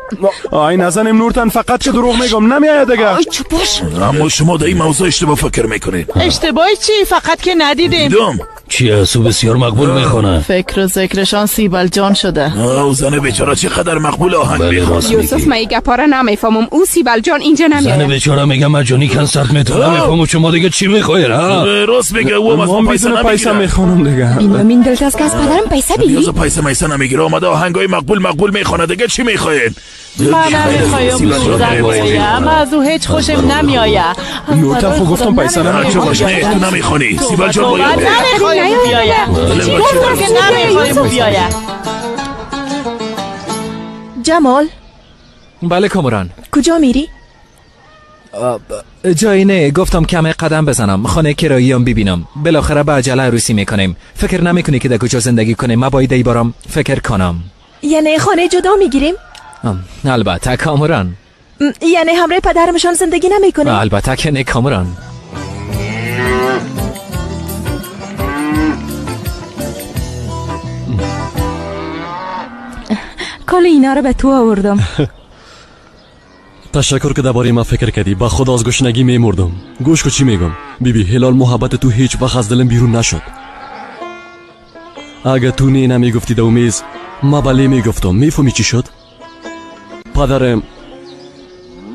آی نزنیم نورتن، فقط که دروغ میگم نمیآید دیگه. آی چوب باش. اما شما در این موضوع اشتباه فکر میکنید. اشتباهی چی؟ فقط که ندیدیم. دیدم. چی هست؟ او بسیار مقبول میخونه. فکر و ذکرشان سیبل جان شده. او زن بیچاره چقدر مقبول آهنگ میخونه. یوسف من گپا را نمیفهمم. او سیبل جان اینجا نمیاد. زن بیچاره میگه مجانی کنسرت میتونه نمیفهمم. شما دیگه چی میخواید ها؟ راست میگه. او از ما پیسه میخوانم دیگه. بنیامین دلتاز که از پدرم پیسه بگیری؟ بیازو پیسه نمیگیره. آمده آهنگای مقبول میخونه دیگه. چی میخواید؟ من نمیخوایم. اما از او هیچ خوشم نمیآید. نورتن خب گفتم پیسه نمیخوایم. باش نه تو نمیخونی. سیبل جان باید نمیخوایم بیاید. گفتم که نمیخوایم بیاید. جمال بله کامران. کجا میری؟ جایی نه، گفتم کم قدم بزنم، خانه کراییم ببینم. بالاخره به عجله عروسی میکنیم. فکر نمیکنی که در کجا زندگی کنیم؟ ما باید ایبارم فکر کنم. یعنی خانه جدا میگیریم؟ البته کامران. یعنی همراه پدرمشان زندگی نمیکنیم؟ البته که نه کامران. کل اینا رو به تو آوردم. تشکر که درباره ما فکر کردی. با خود از گشنگی میمردم. گوش کو چی میگم. بیبی هلال محبت تو هیچ وقت از دلم بیرون نشد. اگه تو نه نمیگفتی دو میز، ما بله میگفتم. میفهمی چی شد؟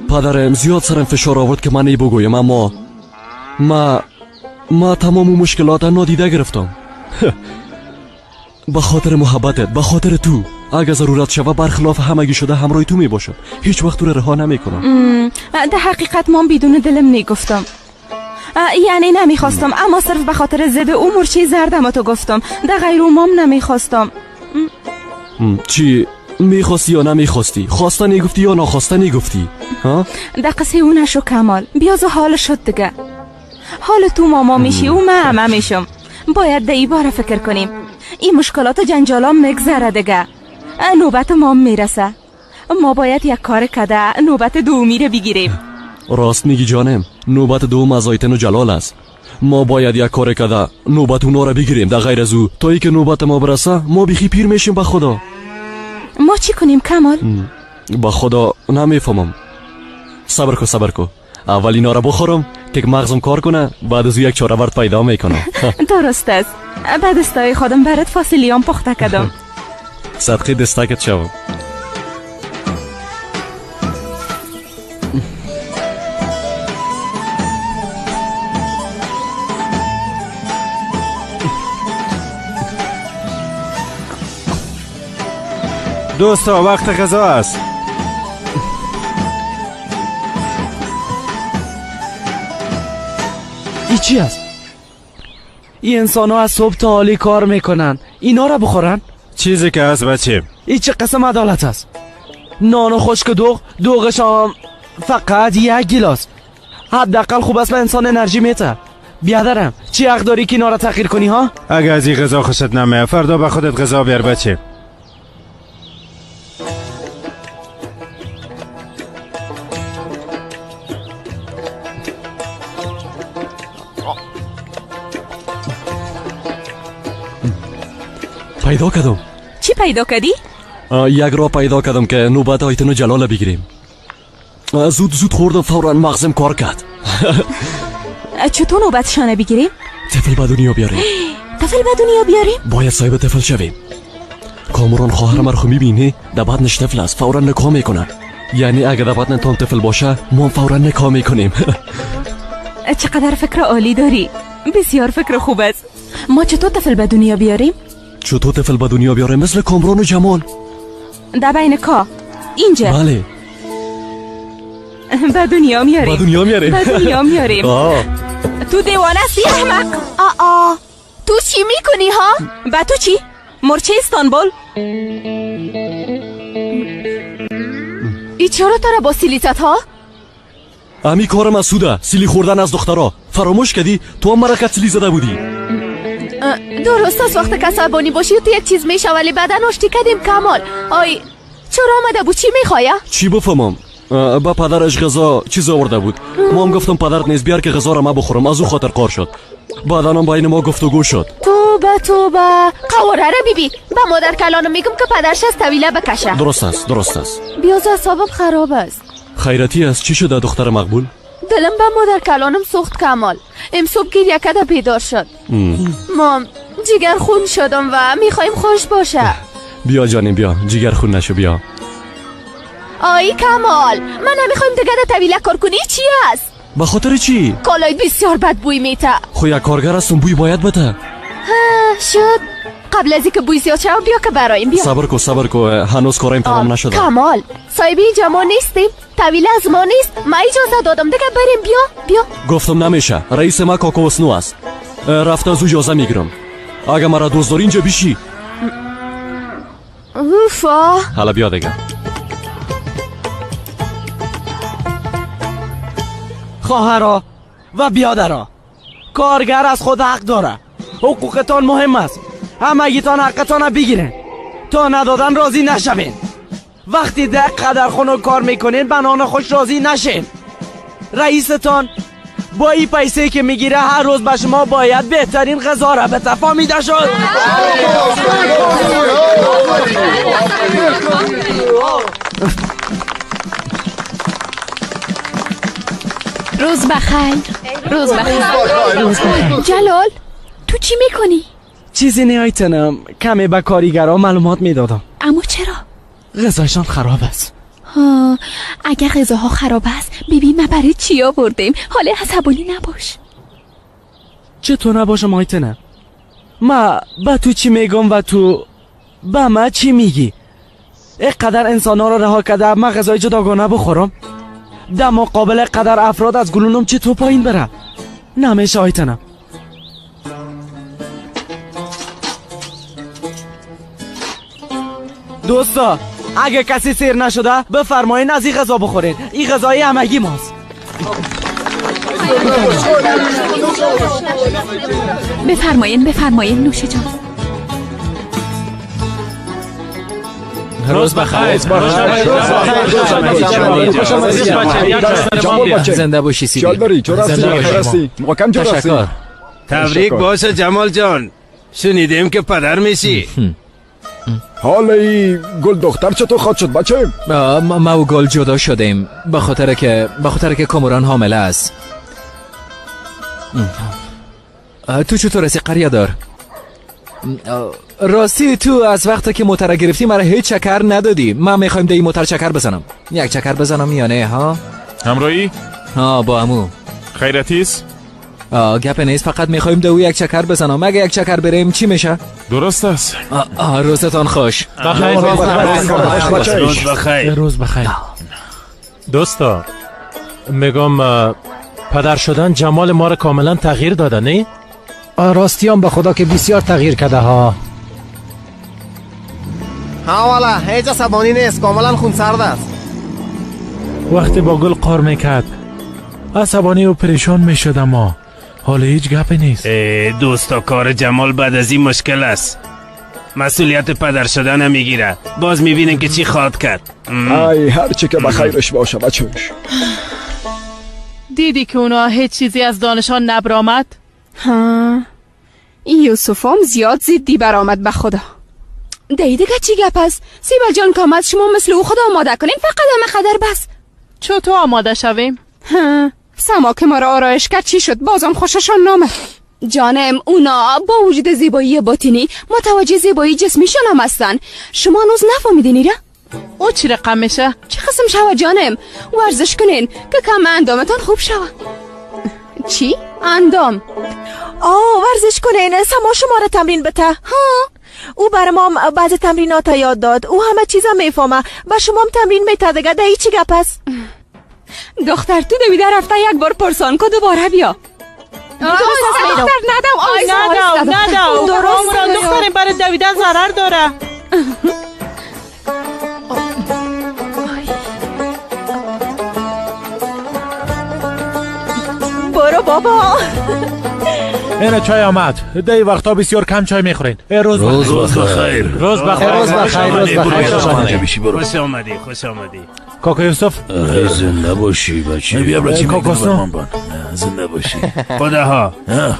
پدرم زیاد سرم فشار آورد که من ای بگویم، اما ما تمام مشکلات نادیده گرفتم. به خاطر محبتت، به خاطر تو. اگه ضرورت شوه برخلاف همگی شده همراه تو میباشم. هیچ وقت تو رو رها نمیکنم. در حقیقت من بدون دلم نگفتم. یعنی نمیخواستم، اما صرف به خاطر ضد او مرچی زردم تو گفتم. در غیر اومام نمیخواستم. چی میخواستی یا نمیخواستی؟ خواسته نگفتی یا ناخواسته نگفتی؟ ها؟ در قصه او نشو کمال. بیازو حال شد دیگه. حال تو ماما میشی و من عمه میشم. باید در ای باره فکر کنیم. این مشکلات و جنجالا مگذره دیگه. نوبت ما میرسه. ما باید یک کار کده نوبت دومی رو بگیریم. راست میگی جانم. نوبت دوم از آیتن و جلال است. ما باید یک کار کده نوبت اونا رو بگیریم. در غیر از او تا ای که نوبت ما برسه ما بیخی پیر میشیم. به خدا ما چی کنیم کمال؟ به خدا نمیفهمم. صبر کو. اول اینا رو بخورم که مغزم کار کنه، بعد از یک چاره ورد پیدا میکنم. درست است. بعد استای خودم برات فاصلیام پخته کردم. صدقه دستکت شوم. دوستا وقت غذا است. ای چی است؟ این انسان ها از صبح تا حالی کار میکنن، اینا را بخورن؟ چیزی که هست بچه. ای چه قسم عدالت است؟ نان و خشک دوغش هم فقط یک گیلاس. حداقل خوب است به انسان انرژی میته. بیادرم چی حق داری که اینا را تغییر کنی ها؟ اگه از این غذا خوشت نمیاد فردا به خودت غذا بیار بچه. پیدا کردم. چی پیدا کردی؟ یک را پیدا کردم که نوبت آیتن و جلال بگیریم. زود خوردم، فوراً مغزم کار کرد. چطور نوبتشانه بگیریم؟ طفل به دنیا بیاریم. طفل به دنیا بیاریم؟ باید صاحب طفل شویم. کامران خواهر مرخو میبینی در بدنش طفل است، فوراً نکاح میکنن. یعنی اگر در بدن تام طفل باشه ما فوراً نکاح میکنیم. چقدر فکر عالی داری. بسیار فکر خوب است. ما چطور طفل به دنیا بیاریم؟ چطور طفل به دنیا بیاریم؟ مثل کامران و جمال. در بین کا اینجا؟ بله. به دنیا میاریم. به دنیا میاریم. تو دیوانه هستی احمق. تو چی میکنی ها؟ با تو چی؟ مرچه استانبول؟ ای چرا تو را با سیلی زد ها؟ امی کار مسعوده، سیلی خوردن از دخترها. فراموش کردی تو هم مرا سیلی زده بودی. درست است وقت که عصبانی باشی تو یک چیز میشه ولی بعدا آشتی کردیم کمال. آی چرا آمده بود؟ چی میخواه؟ چی بفهمم؟ با پدرش غذا چیز آورده بود. ما هم گفتم پدرت نیز بیار که غذا را ما بخورم، از او خاطر قار شد. بعدا هم بین ما گفتگو شد. توبه قواره را بیبی با مادر کلانو میگم که پدرش از طویله بکشه. درست است. بیاز اعصابم خراب است. خیرتی است. چی شده دختر مقبول؟ دلم با مادر کلانم سوخت کمال. صبح گریه کرده بیدار شد. مام جگر خون شدم و میخوایم خوش باشه. بیا جانیم بیا، جگر خون نشو بیا. آی کمال من نمیخوایم دیگه در طویله کار کنی. چی است؟ به خاطر چی؟ کالای بسیار بد بوی میته. خو یک کارگر هستم بوی باید بده. شد قبل از اینکه بوی زیاد شد بیا که برایم بیا. صبر کو هنوز کارم تمام نشده. کمال صاحب اینجا ما نیستیم، طویله از ما نیست. ما اجازه دادم دیگه بریم. بیا گفتم نمیشه. رئیس ما کاکو اسنو است. رفته از او اجازه میگیرم. اگه مرا دوست داری اینجا بیشی. اوفا حالا بیا دیگه. خواهرها و بیادرها، کارگر از خود حق داره. حقوقتان مهم است. همگیتان حقتان بگیرین. تا ندادن راضی نشوین. وقتی در قدرخونه کار میکنین بنان خوش راضی نشین. رئیستان با این پیسه که میگیره هر روز به شما باید بهترین غذا را بده. فهمیده شد؟ روز بخیر. جلال تو چی میکنی؟ چیزی نیایتنم. کمی به کاریگرها معلومات میدادم. اما چرا؟ غذایشان خراب است. اگر غذاها خراب است ببین ما برای چی آوردیم. حالا عصبانی نباش. چطور نباشم آیتنم؟ ما با تو چی میگم و تو با ما چی میگی؟ اینقدر انسان ها را رها کرده ما غذای جداگانه بخورم؟ در مقابل قدر افراد از گلونم چطور پایین بره؟ نمیشه آیتنم. دوستا اگه کسی سیر نشده بفرمایین از این غذا بخورین. این غذای همگی ماست. بفرمایین نوش جان. روز بخیر. زنده باشی سیدی. تشکر. تبریک باشه جمال جان. شنیدیم که پدر میشی. حالا این گل دختر چطور خواد شد بچه؟ ما و گل جدا شدیم به خاطر که کامران حامله است. تو چطور هستی قریه دار؟ راستی تو از وقتی که موتر گرفتی مرا هیچ چکر ندادی. من میخوایم ده این موتر چکر بزنم. یک چکر بزنم یا نه ها؟ همراهی؟ با عمو. خیرتیست؟ گپ نیست، فقط میخوایم دو یک چکر بزنم. اگه یک چکر بریم چی میشه؟ درست است. روزتان خوش. روز بخیر. دوستا میگم پدر شدن جمال ما را کاملا تغییر داده نه؟ راستیان به خدا که بسیار تغییر کرده ها. والا هیچ عصبانی نیست، کاملا خونسرد است. وقتی با گل قار میکرد عصبانی و پریشان میشد اما حالا هیچ گپی نیست. دوستا کار جمال بعد از این مشکل است. مسئولیت پدر شدن میگیره. باز میبینن که چی خواد کرد. ای هر چی که بخیرش باشه بچهش. دیدی که اونا هیچ چیزی از دانشان نبرآمد؟ این یوسفم زیاد زیدی برآمد به خدا. دیگه چی گپ است؟ سیبل جان کامد شما مثل او خدا آماده کنین فقط همه خدر بس. چطور آماده شویم؟ سما که ما را آرایش کرد چی شد؟ بازم خوششان نامد. جانم اونا با وجود زیبایی باطنی متوجه زیبایی جسمیشان هم هستن. شما هنوز نفهمیدین را؟ او چی رقم میشه؟ چه قسم شوه جانم؟ ورزش کنین که کم اندامتان خوب شوه. چی؟ اندام؟ ورزش کنین. سما شما را تمرین بته. او بر ما بعض تمرینات یاد داد. او همه چیزا میفهمه. با شما هم تمرین میته دیگه. ده چی گپ است؟ دختر تو دویده رفته یک بار پرسان که دوباره بیا. دختر ندام. درست دختر برای دویدن ضرر داره. بابا. اینه چای آمد. دی وقتا بسیار کم چای میخورین. روز بخیر. روز بخیر. خوش آمدی خوش آمدی. کاکا یوسف زنده باشی بچه. بیا بچه کاکا زنده باشی. خداها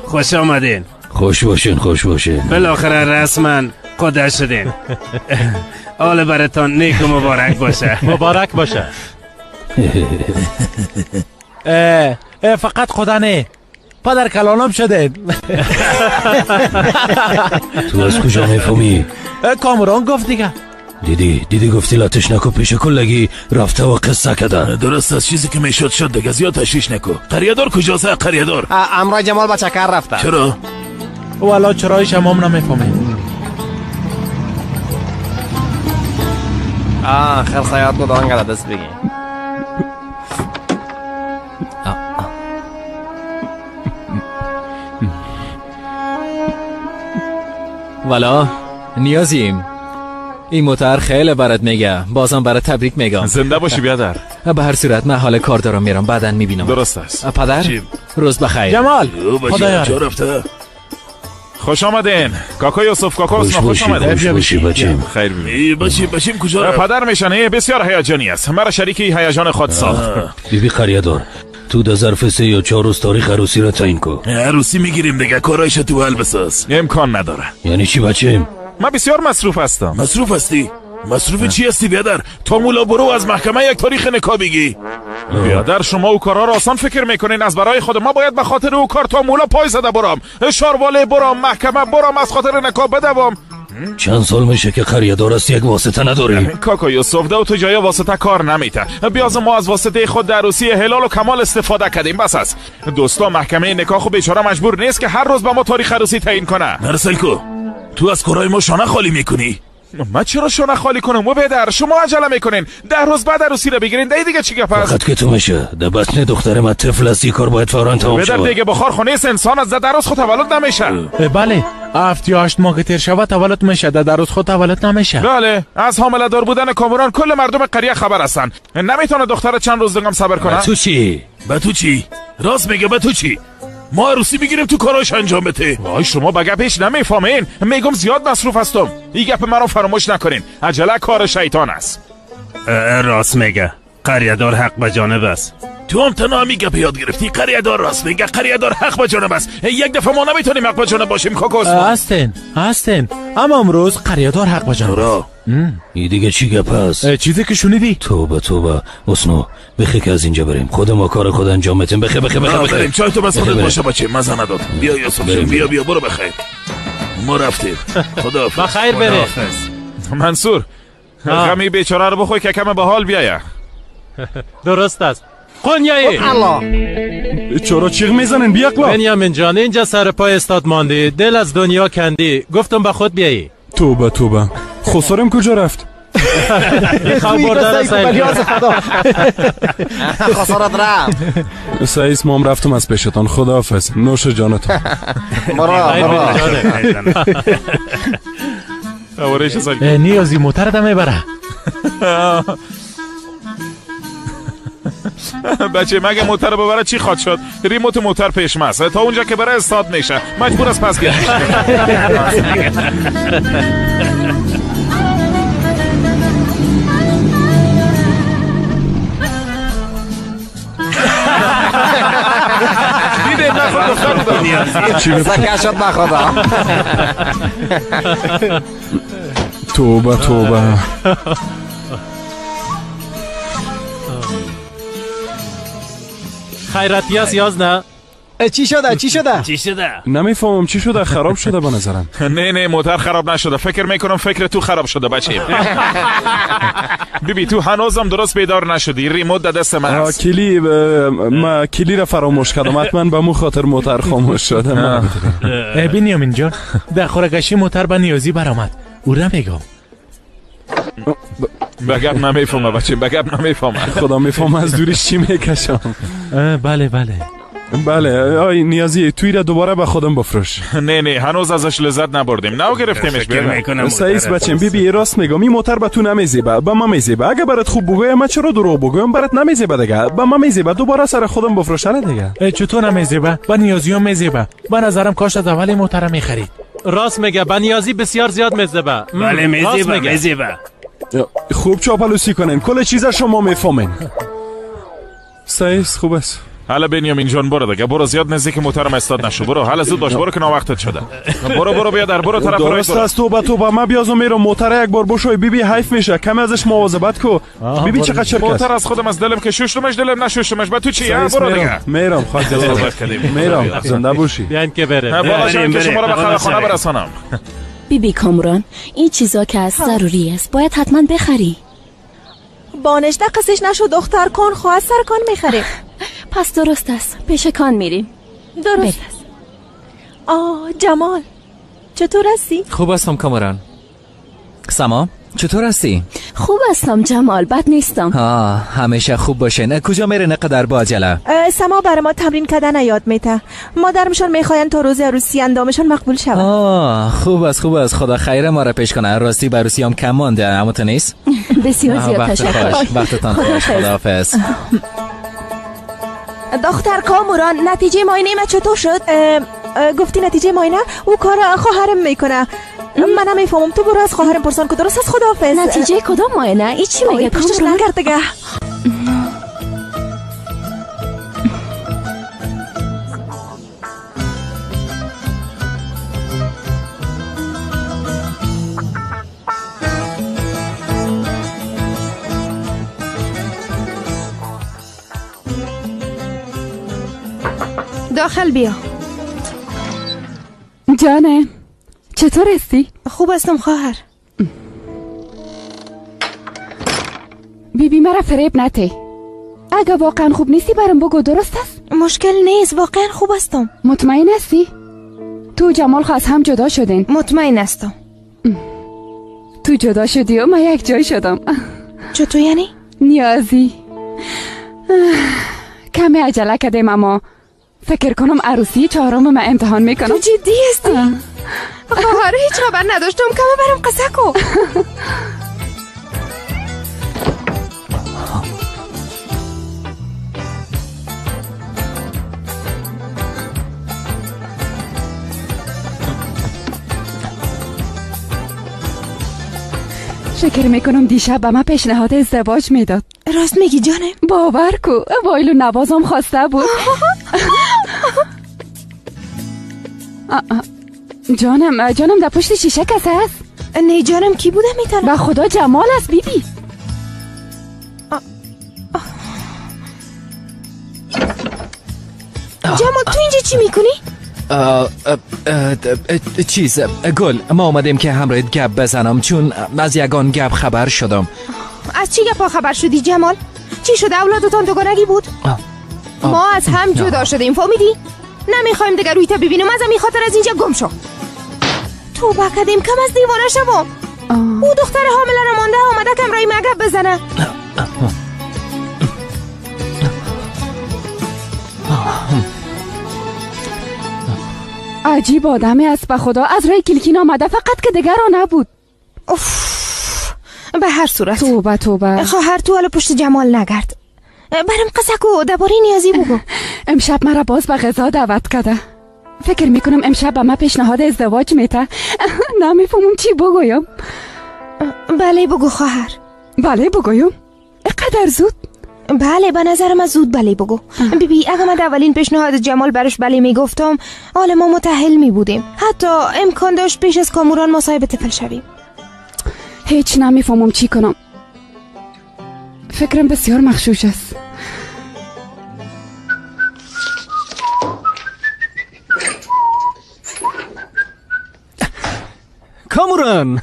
خوش آمدین. خوش باشین. بالاخره رسما خدا شدین. حال براتان نیک و مبارک باشه. مبارک باشه. فقط خدا نه. پدر کلانم شدید. تو از کجا میفهمی؟ کامران گفت دیگه. دیدی گفتی لاتش نکو پیش کلگی رفته و قصه کدن. درست از چیزی که میشد شد دیگه زیاد تشویش نکو. قریادار کجاست قریادار؟ امرای جمال با چکر رفته. چرا؟ والا چرایش هم نمیفهمیم. خیر سیاد بود آنگه دست بگی. والا نیازیم این موتر خیلی برات میگه. بازم برات تبریک میگم. زنده باشی بیادر. به هر صورت من حال کار دارم میرم بعدن میبینم. درست است. پدر روز بخیر. جمال خدا رفته. خوش آمدین کاکا یوسف. کاکا حسنا خوش آمدین. خوش باشی بچیم. خیر ببینید. بچیم کجا رفت؟ پدر میشنه بسیار هیجانی است. مرا شریک هیجان خود ساخت. بیبی قریادار تو در ظرف 3 یا 4 روز تاریخ عروسی را تعیین کن. عروسی میگیریم دیگه. کارایش تو حل بساز. امکان نداره. یعنی چی بچیم؟ من بسیار مصروف هستم. مصروف هستی؟ مصروف چی هستی بیادر؟ تا مولا برو از محکمه یک تاریخ نکاح بگی. بیادر شما او کارا را آسان فکر میکنین. از برای خود ما باید به خاطر او کار تا مولا پای زده برام. شارواله برام، محکمه برام، از خاطر نکاح بدوام. چند سال میشه که قریادار است یک واسطه نداری؟ کاکا یوسف دو تو جای واسطه کار نمیته. بیاز ما از واسطه خود در عروسی هلال و کمال استفاده کردیم بس است. دوستا محکمه نکاح خو بیچاره مجبور نیست که هر روز به ما تاریخ عروسی تعیین کنه. مرسلکو تو از کارای ما شانه خالی میکنی؟ من چرا شانه خالی کنم؟ و بیادر شما عجله میکنین 10 روز بعد عروسی رو بگیرین. دیگه چی گپ است؟ فقط که تو میشه در بطن دختر من طفل است. کار باید فوراً تمام شود. بیادر دیگه بخار خونه است. انسان از 10 روز خود تولد نمیشه. بله 7 یا 8 ماه که تیر شود تولد میشه. در روز خود تولد نمیشه. بله از حامله دار بودن کامران کل مردم قریه خبر هستن. نمیتونه دختر چند روز دیگه صبر کنه. به تو چی؟ راست میگه. به تو چی؟ ما عروسی میگیریم تو کاراش انجام بده. وای شما به گپش نمیفهمین. میگم زیاد مصروف هستم. این گپ مرا فراموش نکنین. عجله کار شیطان است. راست میگه. قریادار حق به جانب است. تو هم تنها همی گپ یاد گرفتی. قریادار راست میگه. قریادار حق به جانب است. یک دفعه ما نمیتونیم حق به جانب باشیم کاکا هستین اما امروز قریادار حق به جانب است. این دیگه چی گپ است؟ چیزی که شنیدی. توبه حسنو بخی که از اینجا بریم. خود ما کار خود انجام بدیم. بخی بریم. چای تو بس خودت باشه بچه. مزه نداد. بیا یوسف بیا برو بخیر. ما رفتیم. خداحافظ. بخیر بره. منصور غمی بیچاره رو بخوی که کم به حال بیایه. درست است. قنیایی چرا چیغ میزنین بیاقلا؟ بنیامین جان اینجا سر پای استاد ماندی. دل از دنیا کندی. گفتم به خود بیایی. توبه خسارم کجا رفت؟ خواب بردن خسارت رفت. سعیس مام رفتم از پیشتان. خداحافظ. نوش جانتان. نیازی موتر دمه بره. بچه مگه موتر ببره چی خواد شد؟ ریموت موتر پیشم است. تا اونجا که بره استاد میشه. مجبور است پس بیاد. دیدیم نخود دختر بودم. زکر شد نخودا. توبه خیرتی است یاز نه. چی شده؟ نمیفهمم چی شده. خراب شده به نظرم. نه موتر خراب نشده. فکر میکنم فکر تو خراب شده بچه. بیبی تو هنوزم درست بیدار نشدی. ریموت در دست من است. کلی را فراموش کردم. حتما به مو خاطر موتر خاموش شده. بنیامین جان در خورگشی موتر به نیازی برآمد. او را میگم. بگم نمیفهمه بچه. بگم نمیفهمه. خدا میفهمه از دورش چی میکشم. بله بله آی نیازی توی را دوباره به خودم بفروش. نه هنوز ازش لذت نبردیم. نو گرفتیمش. سعیس بچم بی راست میگم این موتر به تو نمیزیبه، به ما میزیبه. اگه برات خوب بگویم من چرا دروغ بگویم؟ برات نمیزیبه دیگه. به ما میزیبه. دوباره سر خودم بفروشنه دیگه. چطور نمیزیبه؟ با نیازی هم میزیبه. به نظرم کاش از اول موتر میخرید. راست میگه، با نیازی بسیار زیاد میزیبه. بله میزیبه. خوب چاپلوسی کنین، کل چیزا شما میفهمین. سعیس خوب است. حالا بنیامین جان برو دیگه، برو زیاد نزدیک موترم استاد نشو. برو حالا زود باش، برو که وقتت شده. برو بیا در برو طرف راه. درست است. تو با ما بیازو میرم موتر یک بار بشوی بی حیف میشه. کم ازش مواظبت کو. بی چقدر چرک است. موتر از خودم از دلم که شوشتمش دلم نشوشتمش. با تو چی؟ برو دیگه. میرم خاک دلت. میرم زنده باشی. بیاین که بره. بریم که شما رو به خانه برسانم. بیبی کامران این چیزا که از ضروری است باید حتما بخری. بانش قصش نشو دختر کن خواهد سر کن میخریم. پس درست است پیش کان میریم. درست است. جمال چطور هستی؟ خوب هستم کامران. سما چطور هستی؟ خوب هستم جمال، بد نیستم. همیشه خوب باشه. نه کجا میره نقدر با عجله؟ سما برای ما تمرین کردن یاد میته. مادرمشان میخواین تا روز عروسی اندامشان مقبول شود. خوب است خدا خیر ما را پیش کنه. راستی به عروسی هم کم مانده، اما تو نیست؟ بسیار زیاد تشکر. وقتتان خوش. خداحافظ. دختر کامران نتیجه معاینه ما چطور شد؟ گفتی نتیجه معاینه او کار خواهرم میکنه. من نمیفهمم. تو برو از خواهرم پرسان که درست است. خداحافظ. نتیجه کدام معاینه؟ ای چی میگه کامران؟ نکرد دیگه. داخل بیا. جانم چطور هستی؟ خوب هستم خواهر. بیبی مرا فریب نده. اگه واقعا خوب نیستی برام بگو. درست است؟ مشکل نیست، واقعا خوب هستم. مطمئن هستی؟ تو جمال خواست هم جدا شدین؟ مطمئن هستم. تو جدا شدی و من یک جای شدم. چطور یعنی؟ نیازی کمی عجله کردیم اما فکر کنم عروسی چهارم من امتحان میکنم. تو جدی هستی؟ خواهر هیچ خبر نداشتم. کمه برام قصه کو. فکر میکنم دیشب به من پیشنهاد ازدواج میداد. راست میگی جانم؟ باور کو. وایلو نوازم خواسته بود. جانم در پشت شیشه کسی هست؟ نه جانم کی بوده میتونه؟ به خدا جمال است بیبی. جمال تو اینجا چی میکنی؟ گل ما آمدیم که همراهت گپ بزنم چون از یگان گپ خبر شدم. از چی گپا خبر شدی جمال؟ چی شده؟ اولادتان دوگانگی بود؟ ما از هم جدا شدیم فهمیدی؟ نمیخوایم دیگر روی تا ببینیم. از همین خاطر از اینجا گم شو. تو بکدیم کم از دیوانه شما. او دختر حامله رو مانده آمده کم رای مگب بزنه. عجیب آدمی است به خدا. از رای کلکین آمده فقط که دیگر را نبود. به هر صورت توبه خواهر تو حالا پشت جمال نگرد. برم قصه کو درباره نیازی بگو. امشب مرا باز به غذا دعوت کرده. فکر میکنم امشب به من پیشنهاد ازدواج میده. نمیفهمم چی بگویم. بله بگو خواهر. بله بگویم؟ قدر زود؟ بله به نظرم از زود بله بگو. بیبی اگه من اولین پیشنهاد جمال برش بله میگفتم حالا ما متأهل میبودیم. حتی امکان داشت پیش از کامران ما صاحب طفل شویم. هیچ نمیفهمم چی کنم. فکرم بسیار مغشوش است. کامران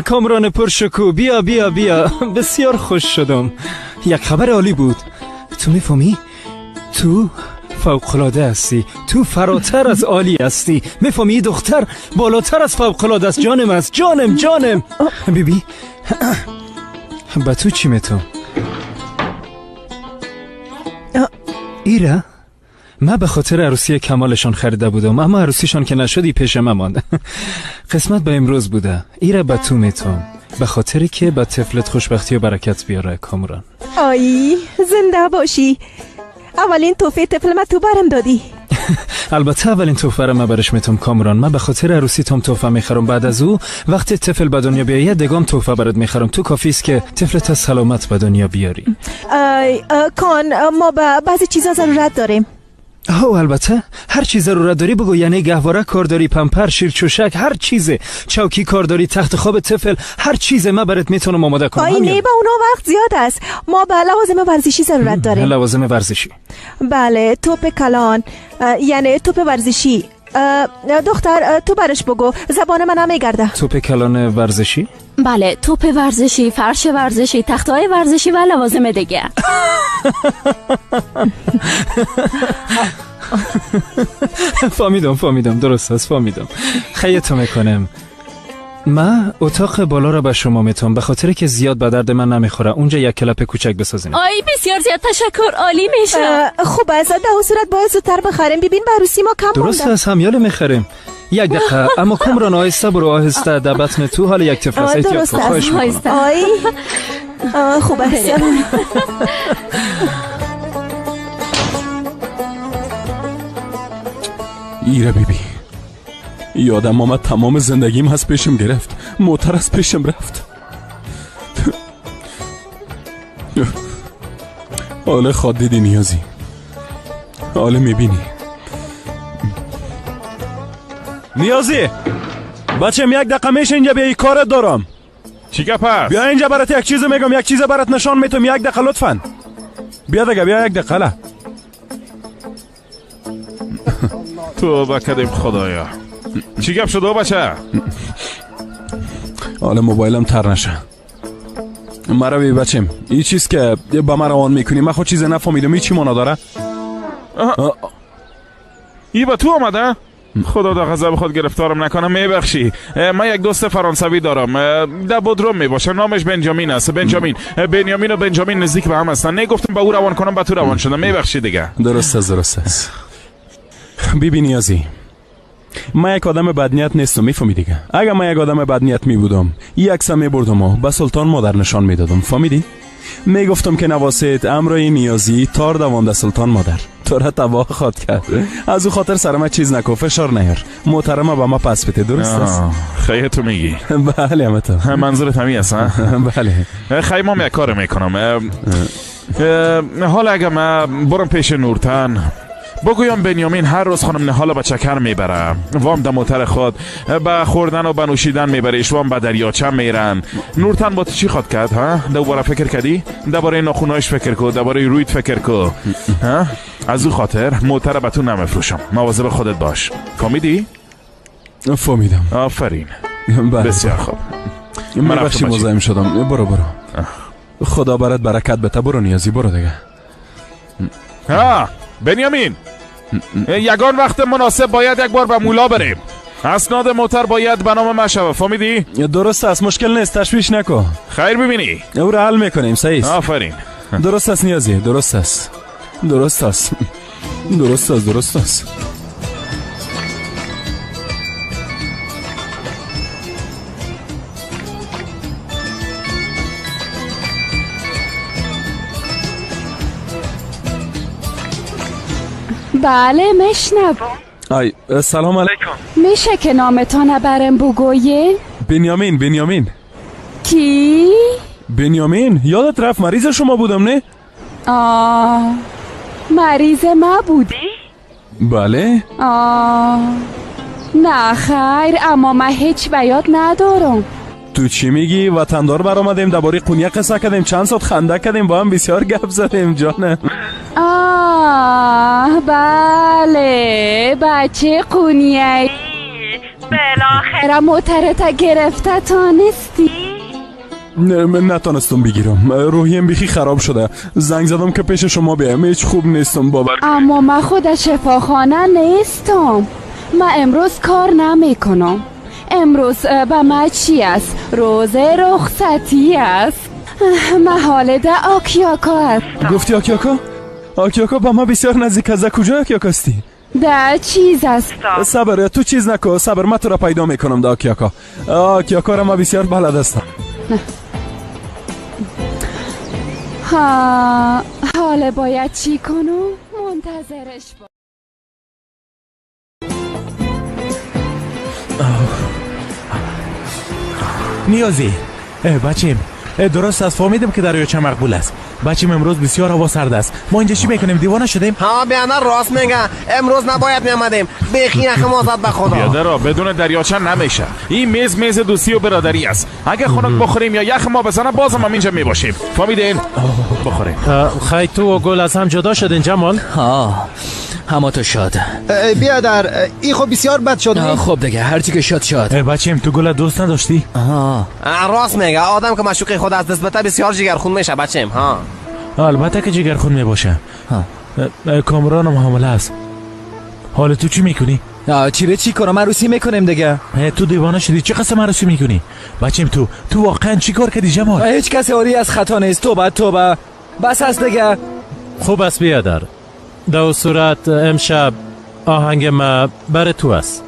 کامران پرشکو بیا بسیار خوش شدم. یک خبر عالی بود. تو میفهمی؟ تو فوق‌العاده هستی. تو فراتر از عالی هستی. میفهمی دختر بالاتر از فوق‌العاده است. جانم است. جانم بیبی با تو چی میتون؟ ایره من به خاطر عروسی کمالشان خریده بودم، اما عروسیشان که نشدی پیش من ماند. قسمت به امروز بوده. ایره به تو میتون، به خاطری که به طفلت خوشبختی و برکت بیاره. کامران آی زنده باشی. اولین توفه طفل من تو برم دادی. البته اولین توفه رو من برش میتونم کامران. من به خاطر عروسی توم توفه میخرم. بعد از او وقتی طفل به دنیا بیاید دگام توفه برات میخرم. تو کافی است که طفلت سلامت به دنیا بیاری. کان ما به بعضی چیزا ضرورت داریم. البته هر چیز ضرورت داری بگو. یعنی گهواره کار داری، پمپر، شیرچوشک، هر چیزه، چوکی کار داری، تخت خواب طفل، هر چیزه من برات میتونم آماده کنم. نه با اونا وقت زیاد است. ما به لوازم ورزشی ضرورت داریم. لوازم ورزشی؟ بله، توپ کلان، یعنی توپ ورزشی. دختر تو برش بگو، زبان من هم میگرده. توپ کلان ورزشی؟ بله، توپ ورزشی، فرش ورزشی، تختهای ورزشی و لوازم دیگه. فهمیدم درست است. فهمیدم. خیلی میکنم. من اتاق بالا را به شما میتونم به خاطر که زیاد به درد من نمیخوره. اونجا یک کلپ کوچک بسازین. آی بسیار زیاد تشکر، عالی میشه. خوب است، در اون صورت باید زودتر بخریم. ببین به عروسی ما کم درست است، همیال میخریم. یک دقیقه اما کامران آهسته برو، آهسته. در بطن تو حال یک طفل است. درست است، آهسته. آی خوب است. ایره بیبی، یادم آمد تمام زندگیم از پیشم گرفت. موتر از پیشم رفت. حالا خود دیدی نیازی، حالا میبینی. نیازی بچم یک دقیقه میشه اینجا بیایی، کارت دارم. چی گپ هست؟ بیا اینجا برات یک چیز میگم، یک چیز برات نشان میتونم. یک دقیقه لطفا بیا دیگه، بیا یک دقیقه. تو بکدیم خدایا. چی گپ شده بچه؟ حالا موبایلم تر نشه. مرا بی بچم، این چیز که با من روان میکنی من خود چیز نفهمیدم. این چی مانا داره؟ ای با تو آمده؟ خدا در غضب خود گرفتارم نکنم، میبخشی. من یک دوست فرانسوی دارم، در بودروم میباشه، نامش بنجامین است. بنیامین و بنجامین نزدیک به هم هستن. نگفتم با او روان کنم، با تو روان شدم. میبخشی دیگه. درست است. بیبی نیازی، من یک آدم بدنیت نیستم، میفهمی دیگه. اگر من یک آدم بدنیت میبودم یک سم میبردم و به سلطان مادر نشان میدادم، فهمیدی؟ میگفتم که نواسیت امرای نیازی تار دوانده سلطان مادر تو را تباه خواد کرد. از او خاطر سرم چیز نکن، فشار نیار. محترمه با ما پس بده. درست است؟ خیلی تو میگی؟ بله همه تو. منظورت همی است؟ بله. خیلی ما یک کار میکنم. حالا اگه من برم پیش نورتن بگویم بنیامین هر روز خانم نهال با چکر میبره، وام در موتر خود به خوردن و بنوشیدن میبریش، وام به دریاچه میرن. نورتن با تو چی خواد کرد؟ ها؟ دوباره فکر کردی؟ درباره ناخونایش فکر کو، درباره رویت فکر کو. از او خاطر موتر به تو نمیفروشم. مواظب خودت باش. فهمیدی؟ فهمیدم. آفرین. بسیار خوب. من بخشی مزاحم شدم. برو خدا برات برکت بده. برو نیازی، برو دیگه. بنیامین، یگان وقت مناسب باید یک بار به مولا بریم. اسناد موتر باید به نام من شود، فهمیدی؟ درست است، مشکل نیست، تشویش نکن. خیر ببینی او را حل میکنیم. صحیح است. آفرین. درست است نیازی، درست است. بله مشنوم. ای سلام علیکم. میشه که نامتان برم بگویه؟ بنیامین. کی؟ بنیامین، یادت رفت مریض شما بودم نه؟ مریض ما بودی؟ بله. نه خیر، اما من هیچ بیاد ندارم. تو چی میگی؟ وطندار برآمدیم، درباره قونیه قصه کردیم، چند ساعت خنده کردیم، با هم بسیار گپ زدیم جانم. بله بچه قونیه. بالاخره موترت گرفته تانستی؟ نتانستم بگیرم، روحیم بیخی خراب شده. زنگ زدم که پیش شما بیایم، هیچ خوب نیستم باور. اما من خود شفاخانه نیستم. من امروز کار نمیکنم. امروز به ما چی است؟ روز رخصتی است. محاله ده آکیاکا است. گفتی آکیاکا؟ آکیاکا با ما بسیار نزدیک است. کجا آکیاکا استی؟ در چیز است. صبر تو چیز نکن، صبر من تو را پیدا میکنم. دا آکیاکا آکیاکا را ما بسیار بلد هستم. حالا باید چی کنم؟ منتظرش با. نیازی بچیم درست است، فهمیدم که دریاچه مقبول است. بچیم امروز بسیار هوا سرد است. ما اینجا چی میکنیم؟ دیوانه شدیم؟ ها بیادر راست میگه، امروز نباید میامدیم. بخی یخم آزاد به خدا. بیادر بدون دریاچه نمیشه. این میز دوستی و برادری است. اگه خنک بخوریم یا یخ ما بزنه بازم هم اینجا میباشیم. فهمیدین؟ بخوریم. خیلی تو و گل از هم جدا شدین جمال؟ همه تو شاد. بیادر ای خب بسیار بد شد. خب دیگه هرچی که شاد. بچیم تو گل دوست نداشتی؟ راست میگه، آدم که مشوق خود از دست بته بسیار جگرخون میشه بچیم. البته که جگرخون میباشه. کامرانم حامله است. حالا تو چی میکنی؟ چی کنم؟ عروسی میکنیم دیگه. تو دیوانه شدی؟ چه قسم عروسی میکنی؟ بچیم تو واقعا چی کار کردی جمال؟ هیچ کسی عاری از خطا نیست. توبه بس است دیگه. خوب است بیادر. در صورت امشب آهنگ ما بر تو است.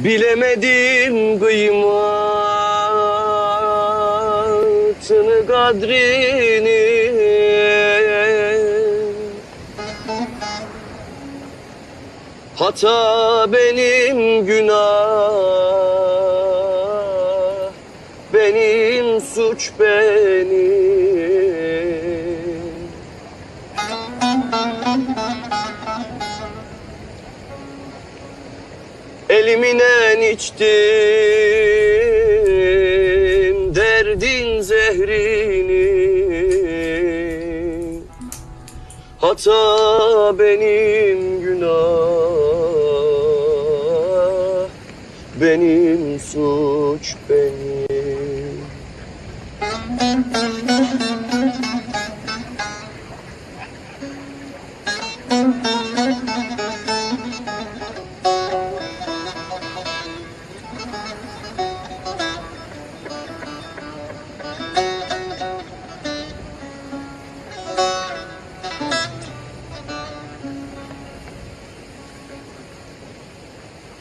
Bilemedim kıymetini kadrini, hata benim günah, benim suç benim. Eliminen içtim derdin zehrini, hata benim günah, benim suç benim.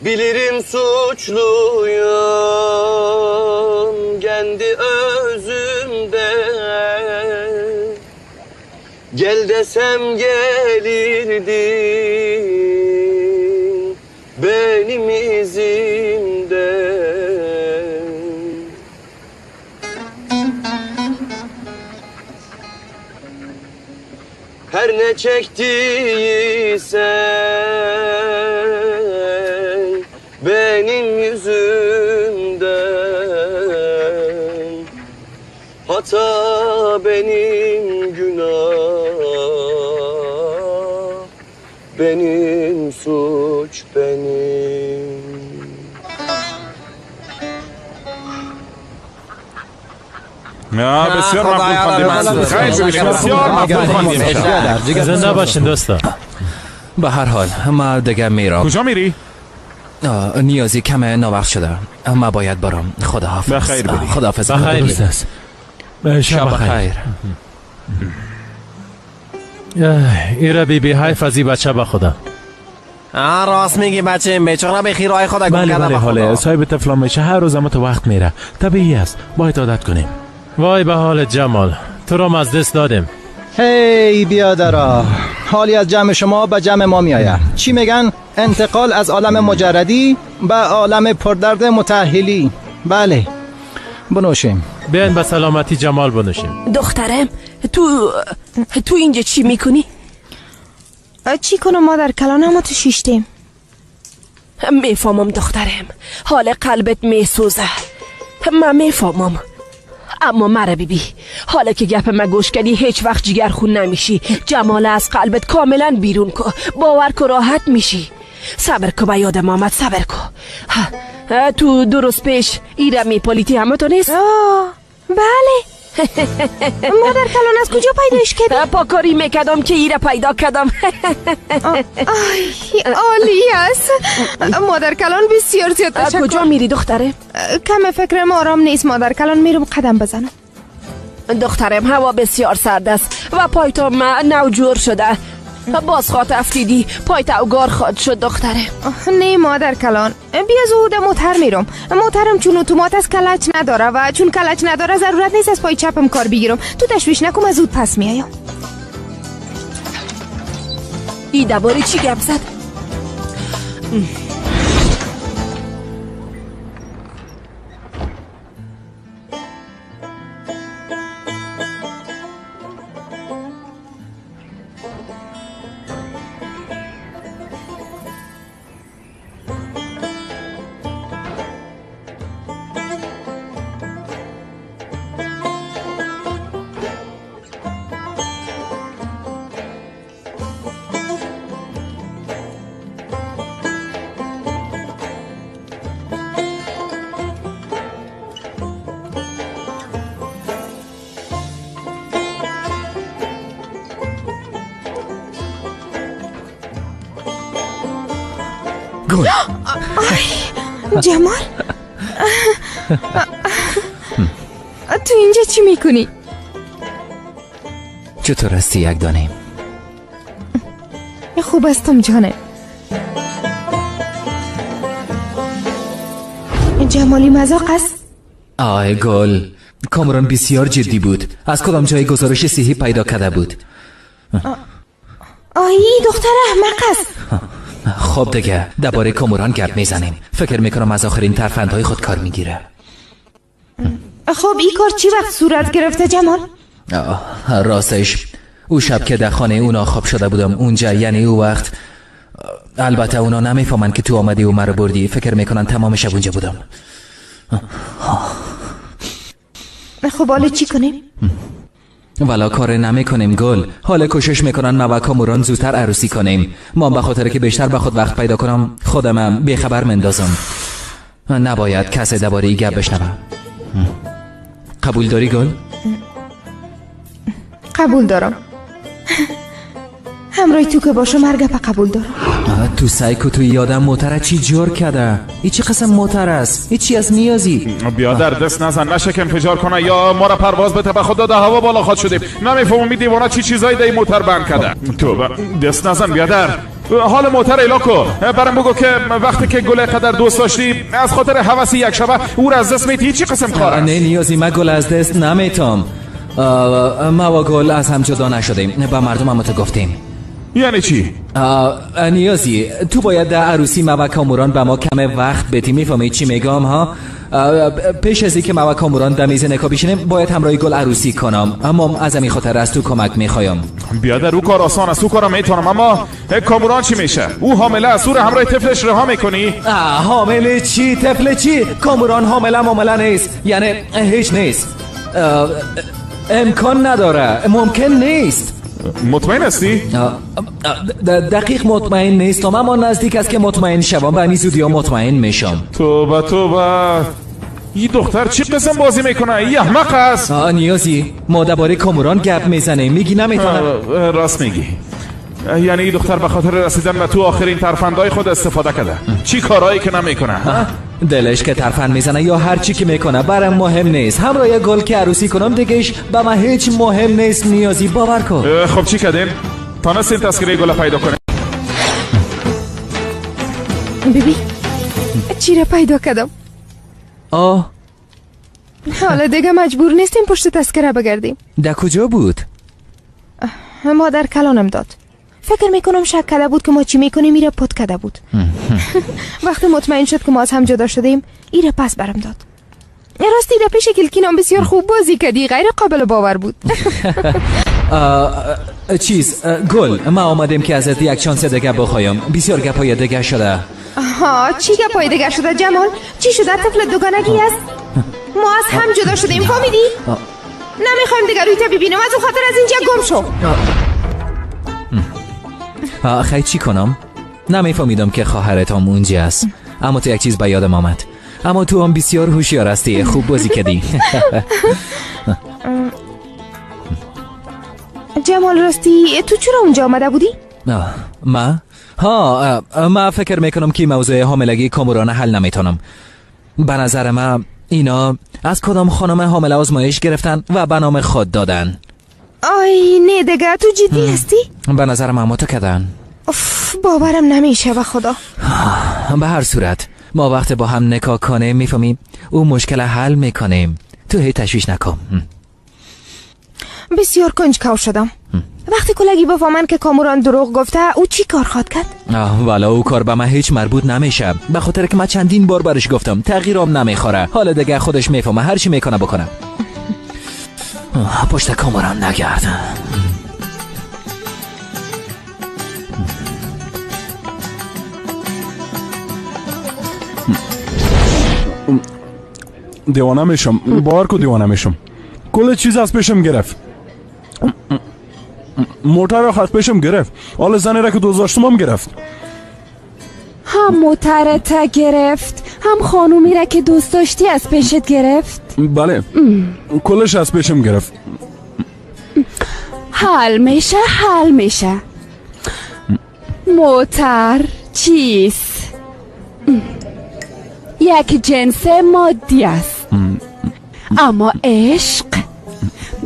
Bilirim suçluyum kendi özümde, gel desem gelirdin benim izimden. Her ne çektiysen benim yüzümden, hata benim günah, benim suç benim. بسیار مقبول خواندیم. بسیار مقبول خواندیم. زنده باشین دوستا. به هر حال ما دیگه میرم. کجا میری؟ نیازی کمه نووقت شده. ما باید برم. خداحافظ. بخیر بری. خداحافظ. بخیر. شب بخیر. ایره بی حیف از این بچه به خدا. راست میگی بچه، بیچاره به خیرهای خدا گم کرده. بله حاله صاحب طفلان میشه، هر روز اما تو وقت میره. طبیعی است، باید عادت کنیم. وای به حال جمال، تو را از دست دادیم. هی بیادرا، حالی از جمع شما به جمع ما میآید. چی میگن؟ انتقال از عالم مجردی به عالم پردرد متأهلی. بله بنوشیم. بیاین به سلامتی جمال بنوشیم. دخترم تو اینجا چی میکنی؟ چی کنم مادر؟ کلانم تو شیشتیم. میفهمم دخترم، حال قلبت میسوزه. من میفهمم، اما مرا بیبی، حالا که گپ ما گوش کردی هیچ وقت جگرخون نمیشی. جمال از قلبت کاملا بیرون کو، باور کو راحت میشی. صبر کو به یادم آمد، صبر کو. تو 2 روز پیش ایره میپولیتی همه تو نیست؟ بله مادر کلان از کجا پیداش کردی؟ پاکاری میکردم که ایره پیدا کردم. عالی است. مادر کلان بسیار زیاد تشکر. کجا میری دختره؟ کم فکرم آرام نیست مادر کلان، میرم قدم بزنم. دخترم هوا بسیار سرد است و پایتم نوجور شده. باز خواه افتیدی پایت اوگار خواد شد دختره. نه مادر کلان، بیا زود موتر میرم. موترم چون اتومات از کلچ نداره و چون کلچ نداره ضرورت نیست از پای چپم کار بگیرم. تو تشویش نکن، زود پس میایم. ای درباره چی گپ زد؟ گل جمال تو اینجا چی میکنی؟ چطور هستی یک دانه؟ خوب هستم جانه. جمالی مذاق است؟ آه گل، کامران بسیار جدی بود. از کدام جای گزارش صحی پیدا کرده بود؟ آیی دختر احمق است. خب دیگه درباره کامران گپ میزنیم. فکر میکنم از آخرین ترفندهای خود کار میگیره. خب این کار چی وقت صورت گرفته جمال؟ راستش او شب که در خانه اونا خواب شده بودم اونجا، یعنی او وقت. البته اونا نمیفهمن که تو آمدی و مرا بردی. فکر میکنن تمام شب اونجا بودم. خب حالا چی کنیم؟ والا کار نمیکنیم گل. حالا کوشش میکنن ما و کامران زودتر عروسی کنیم. ما به خاطر که بیشتر به خود وقت پیدا کنم خودم بیخبر مندازم. نباید کسی درباره این گپ بشنوه. قبول داری گل؟ قبول دارم. همراه تو که باشم هر گپ قبول دارم. تو سایکو تو یادم موتره چی جور کرده؟ ای چی قسم موتر است؟ ای چی از نیازی؟ بیا در دست نزن، نشک انفجار کنه یا ما را پرواز بده. به خود داده هوا بالا خواد شدیم. نمیفهمم این دیوانه چی چیزایی دی موتر بند کرده. تو دست نزن، بیا در حال موتر ایلاکو. برام بگو که وقتی که گل قدر دوست داشتی از خاطر هوس یک شبه او را از دست میتی چی قسم کار است؟ نه نیازی، من گل از دست نمیتم. ما و گل از هم جدا نشدیم. با مردم هم گفتیم. یعنی چی؟ نیازی تو باید در عروسی ما و کامران به ما کم وقت بدی. میفهمی چی میگم ها؟ پیش از اینکه ما و کامران در میز نکاح بشینیم باید همراه گل عروسی کنم. اما از همین خاطر از تو کمک میخوایم. بیا در او کار آسان است، او کارا میتونم. اما کامران چی میشه؟ او حامله است، او را همراه طفلش رها میکنی؟ حامله چی؟ طفل چی؟ کامران حامله معامله نیست، یعنی هیچ نیست. امکان نداره، ممکن نیست. مطمئن هستی؟ دقیق مطمئن نیستم، اما نزدیک است که مطمئن شوم و این زودی ها مطمئن میشم. توبه این دختر چی قسم بازی میکنه؟ این احمق است. نیازی ما درباره کامران گپ میزنیم، میگی نمیتونم. راست میگی. یعنی این دختر به خاطر رسیدن به تو آخرین ترفندهای خود استفاده کرده. چی کارهایی که نمیکنه؟ دلش که ترفند میزنه یا هر چی که میکنه برام مهم نیست. همراه یه گل که عروسی کنم دیگهش به من هیچ مهم نیست. نیازی باور کن. خب چی کردین؟ تانستین تذکره گل پیدا کنین؟ ببین چی را پیدا کردم. حالا دیگه مجبور نیستیم پشت تذکره بگردیم. در کجا بود؟ مادر کلانم داد. فکر میکنم شک کرده بود که ما چی میکنیم ایره پد کرده بود. وقتی مطمئن شد که ما از هم جدا شدیم ایره پس برم داد. راستی در پیش کلکینام بسیار خوب بازی کردی، غیر قابل باور بود. گل ما آمدیم که ازت یک چانس دیگه بخوایم. بسیار گپای دیگه شده. چی گپای دیگه شده جمال؟ چی شده؟ طفل دوگانگی است. ما از هم جدا شدیم، فهمیدی؟ نمیخوایم دیگه روی تو ببینم، از اون خاطر از اینجا گم شو. خیلی چی کنم؟ نمیفهمیدم که خواهرتم اونجا است. اما تو یک چیز به یادم آمد. اما تو هم بسیار هوشیار هستی، خوب بازی کردی. جمال راستی تو چرا اونجا آمده بودی؟ ما فکر میکنم که موضوع حاملگی کاموران حل نمیتونم. به نظر ما اینا از کدام خانم حامله آزمایش گرفتن و به نام خود دادن. آی نه دیگه تو جدی هستی؟ به نظر ما متکدن. باورم نمیشه به خدا. به هر صورت ما وقت با هم نکاح کنیم میفهمیم او مشکل حل میکنیم. تو هی تشویش نکن. بسیار کنجکاو شدم. وقتی کلگی بفهمن که کاموران دروغ گفته او چی کار خواهد کرد؟ والا او کار به من هیچ مربوط نمیشه، به خاطر که من چندین بار برش گفتم تغییرم نمیخوره. حالا دیگه خودش میفهمه هر چی میکنه بکنه. پشت کاموران نگرد. دیوانه میشم، باور کو دیوانه میشم. کل چیز از پیشم گرفت. موتر را خط پیشم گرفت. حالا زنی را که دوست داشتم هم گرفت. هم موترت گرفت هم خانومی را که دوست داشتی از پیشت گرفت. بله کلش از پیشم گرفت. حل میشه. موتر چیست؟ یک جنس مادی است. اما عشق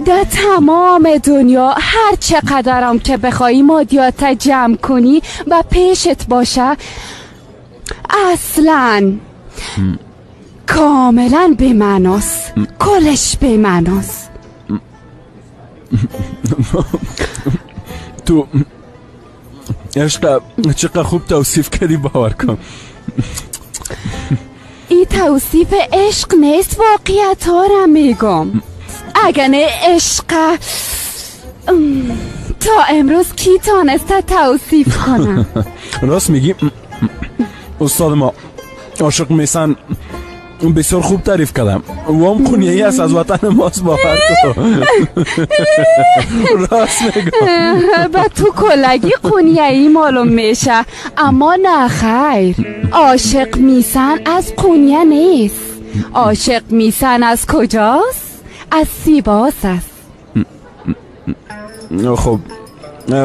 در تمام دنیا هر چقدرم که بخوایی مادیات جمع کنی و پیشت باشه اصلا کاملا بی‌معناست. کلش بی‌معناست. تو عشق چقدر خوب توصیف کردی، باور کن. این توصیف عشق نیست، واقعیت ها را میگم. اگه نه عشق تا امروز کی تانسته توصیف کنم؟ راست میگی. استاد ما عاشق میسن بسیار خوب تعریف کردم. و هم خونیهی است از وطن ماست، باور کن. راست میگم. با تو کلگی قونیه‌ای معلوم میشه، اما نه خیر. عاشق میسن از قونیه نیست. عاشق میسن از کجاست؟ از سیواس است. خب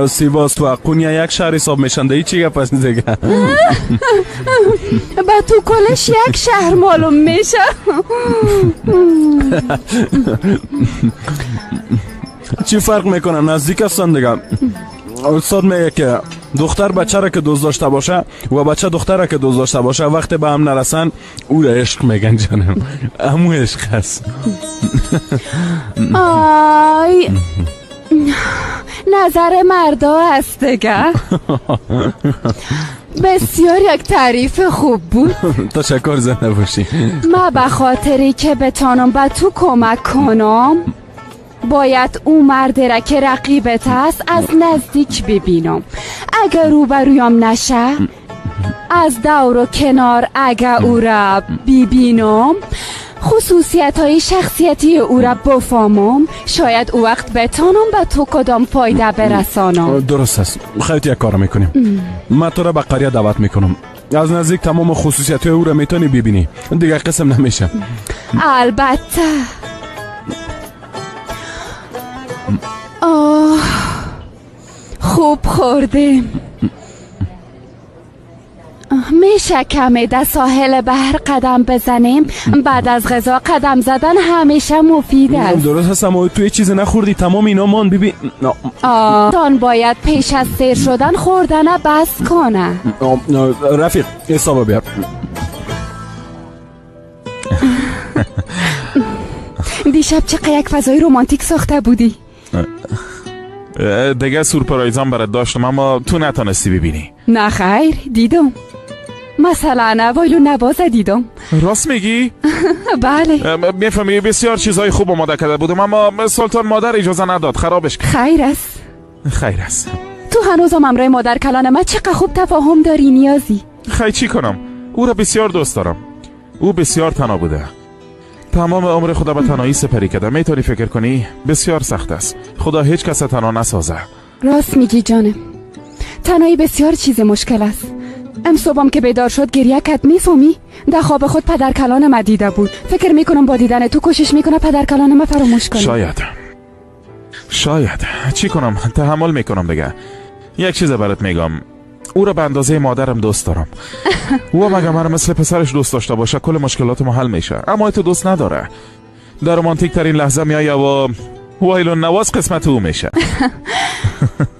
سیواس و قونیه یک شهر حساب میشن. دیگه چی گپ است دیگه؟ با تو کلش یک شهر معلوم میشه. چی فرق میکنه؟ نزدیک هستن دیگه. استاد میگه که دختر بچه را که دوست داشته باشه و بچه دختر را که دوست داشته باشه وقتی به هم نرسن او را عشق میگن جانم. امو عشق هست. آی نظر مردا هست دیگه. بسیار یک تعریف خوب بود. تشکر زنده باشی. من به خاطری که بتانم به تو کمک کنم باید اون مرد را که رقیبت هست از نزدیک ببینم. اگر روبرویم نشه از دور و کنار اگر او را ببینم خصوصیت های شخصیتی او را بفهمم شاید او وقت بتانم به تو کدام فایده برسانم. درست است. خیلی یک کار میکنیم. من تو را به قریه دعوت میکنم. از نزدیک تمام خصوصیت او را میتونی ببینی. دیگه قسم نمیشه. البته. خوب خوردیم. میشه کمی در ساحل بحر قدم بزنیم؟ بعد از غذا قدم زدن همیشه مفید است. درست هست، اما توی چیز نخوردی تمام اینا مان. ببین تان باید پیش از سیر شدن خوردن بس کنه. رفیق حساب بیار. دیشب چقدر یک فضای رومانتیک ساخته بودی. دیگه سورپرایزم برات داشتم اما تو نتونستی ببینی. نه خیر دیدم. مثلا وایلو نواز دیدم. راست میگی؟ بله. میفهمی بسیار چیزهای خوب آماده کرده بودم اما سلطان مادر اجازه نداد خرابش کرد. خیر است. تو هنوزم امرای مادر کلان من چقدر خوب تفاهم داری نیازی. خیلی چی کنم؟ او را بسیار دوست دارم. او بسیار تنها بوده. تمام عمر خدا به تنهایی سپری کرده. میتونی فکر کنی بسیار سخت است. خدا هیچ کس تنها نسازه. راست میگی جانم. تنهایی بسیار چیز مشکل است. صبحم که بیدار شد گریه کرد. میفهمی؟ در خواب خود پدر کلان ما دیده بود. فکر میکنم با دیدن تو کوشش میکنه پدر کلان ما فراموش کنه. شاید. چی کنم؟ تحمل میکنم دیگه. یک چیز برات میگم، او را به اندازه مادرم دوست دارم. او هم اگه من مثل پسرش دوست داشته باشه کل مشکلات ما حل میشه، اما تو دوست نداره. در رومانتیک ترین لحظه میایه و وایلون نواز قسمت او میشه.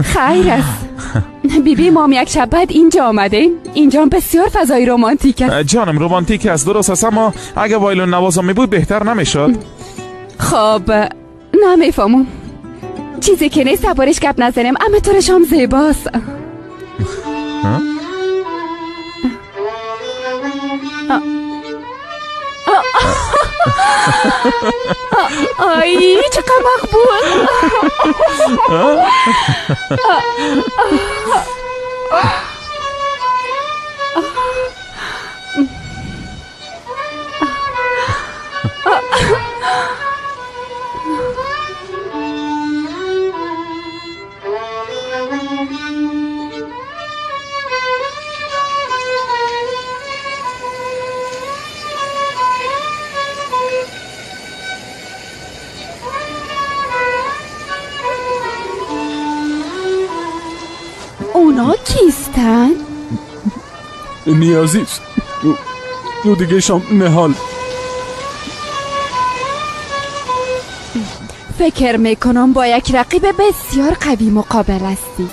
خیر است. بیبی ما یک شب بعد اینجا آمده. اینجا بسیار فضای رومانتیک است. جانم رومانتیک است، درست است، اما اگه وایلون نوازم میبود بهتر نمیشد؟ خب نمیفهمم. چیزی که نیست سوارش گپ نزنیم، اما طورش هم زیباست. آی چقدر مقبول. اونا کیستن؟ نیازیست. دو دیگه شام نهال. فکر میکنم با یک رقیب بسیار قوی مقابل هستی.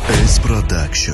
اس پروداکشن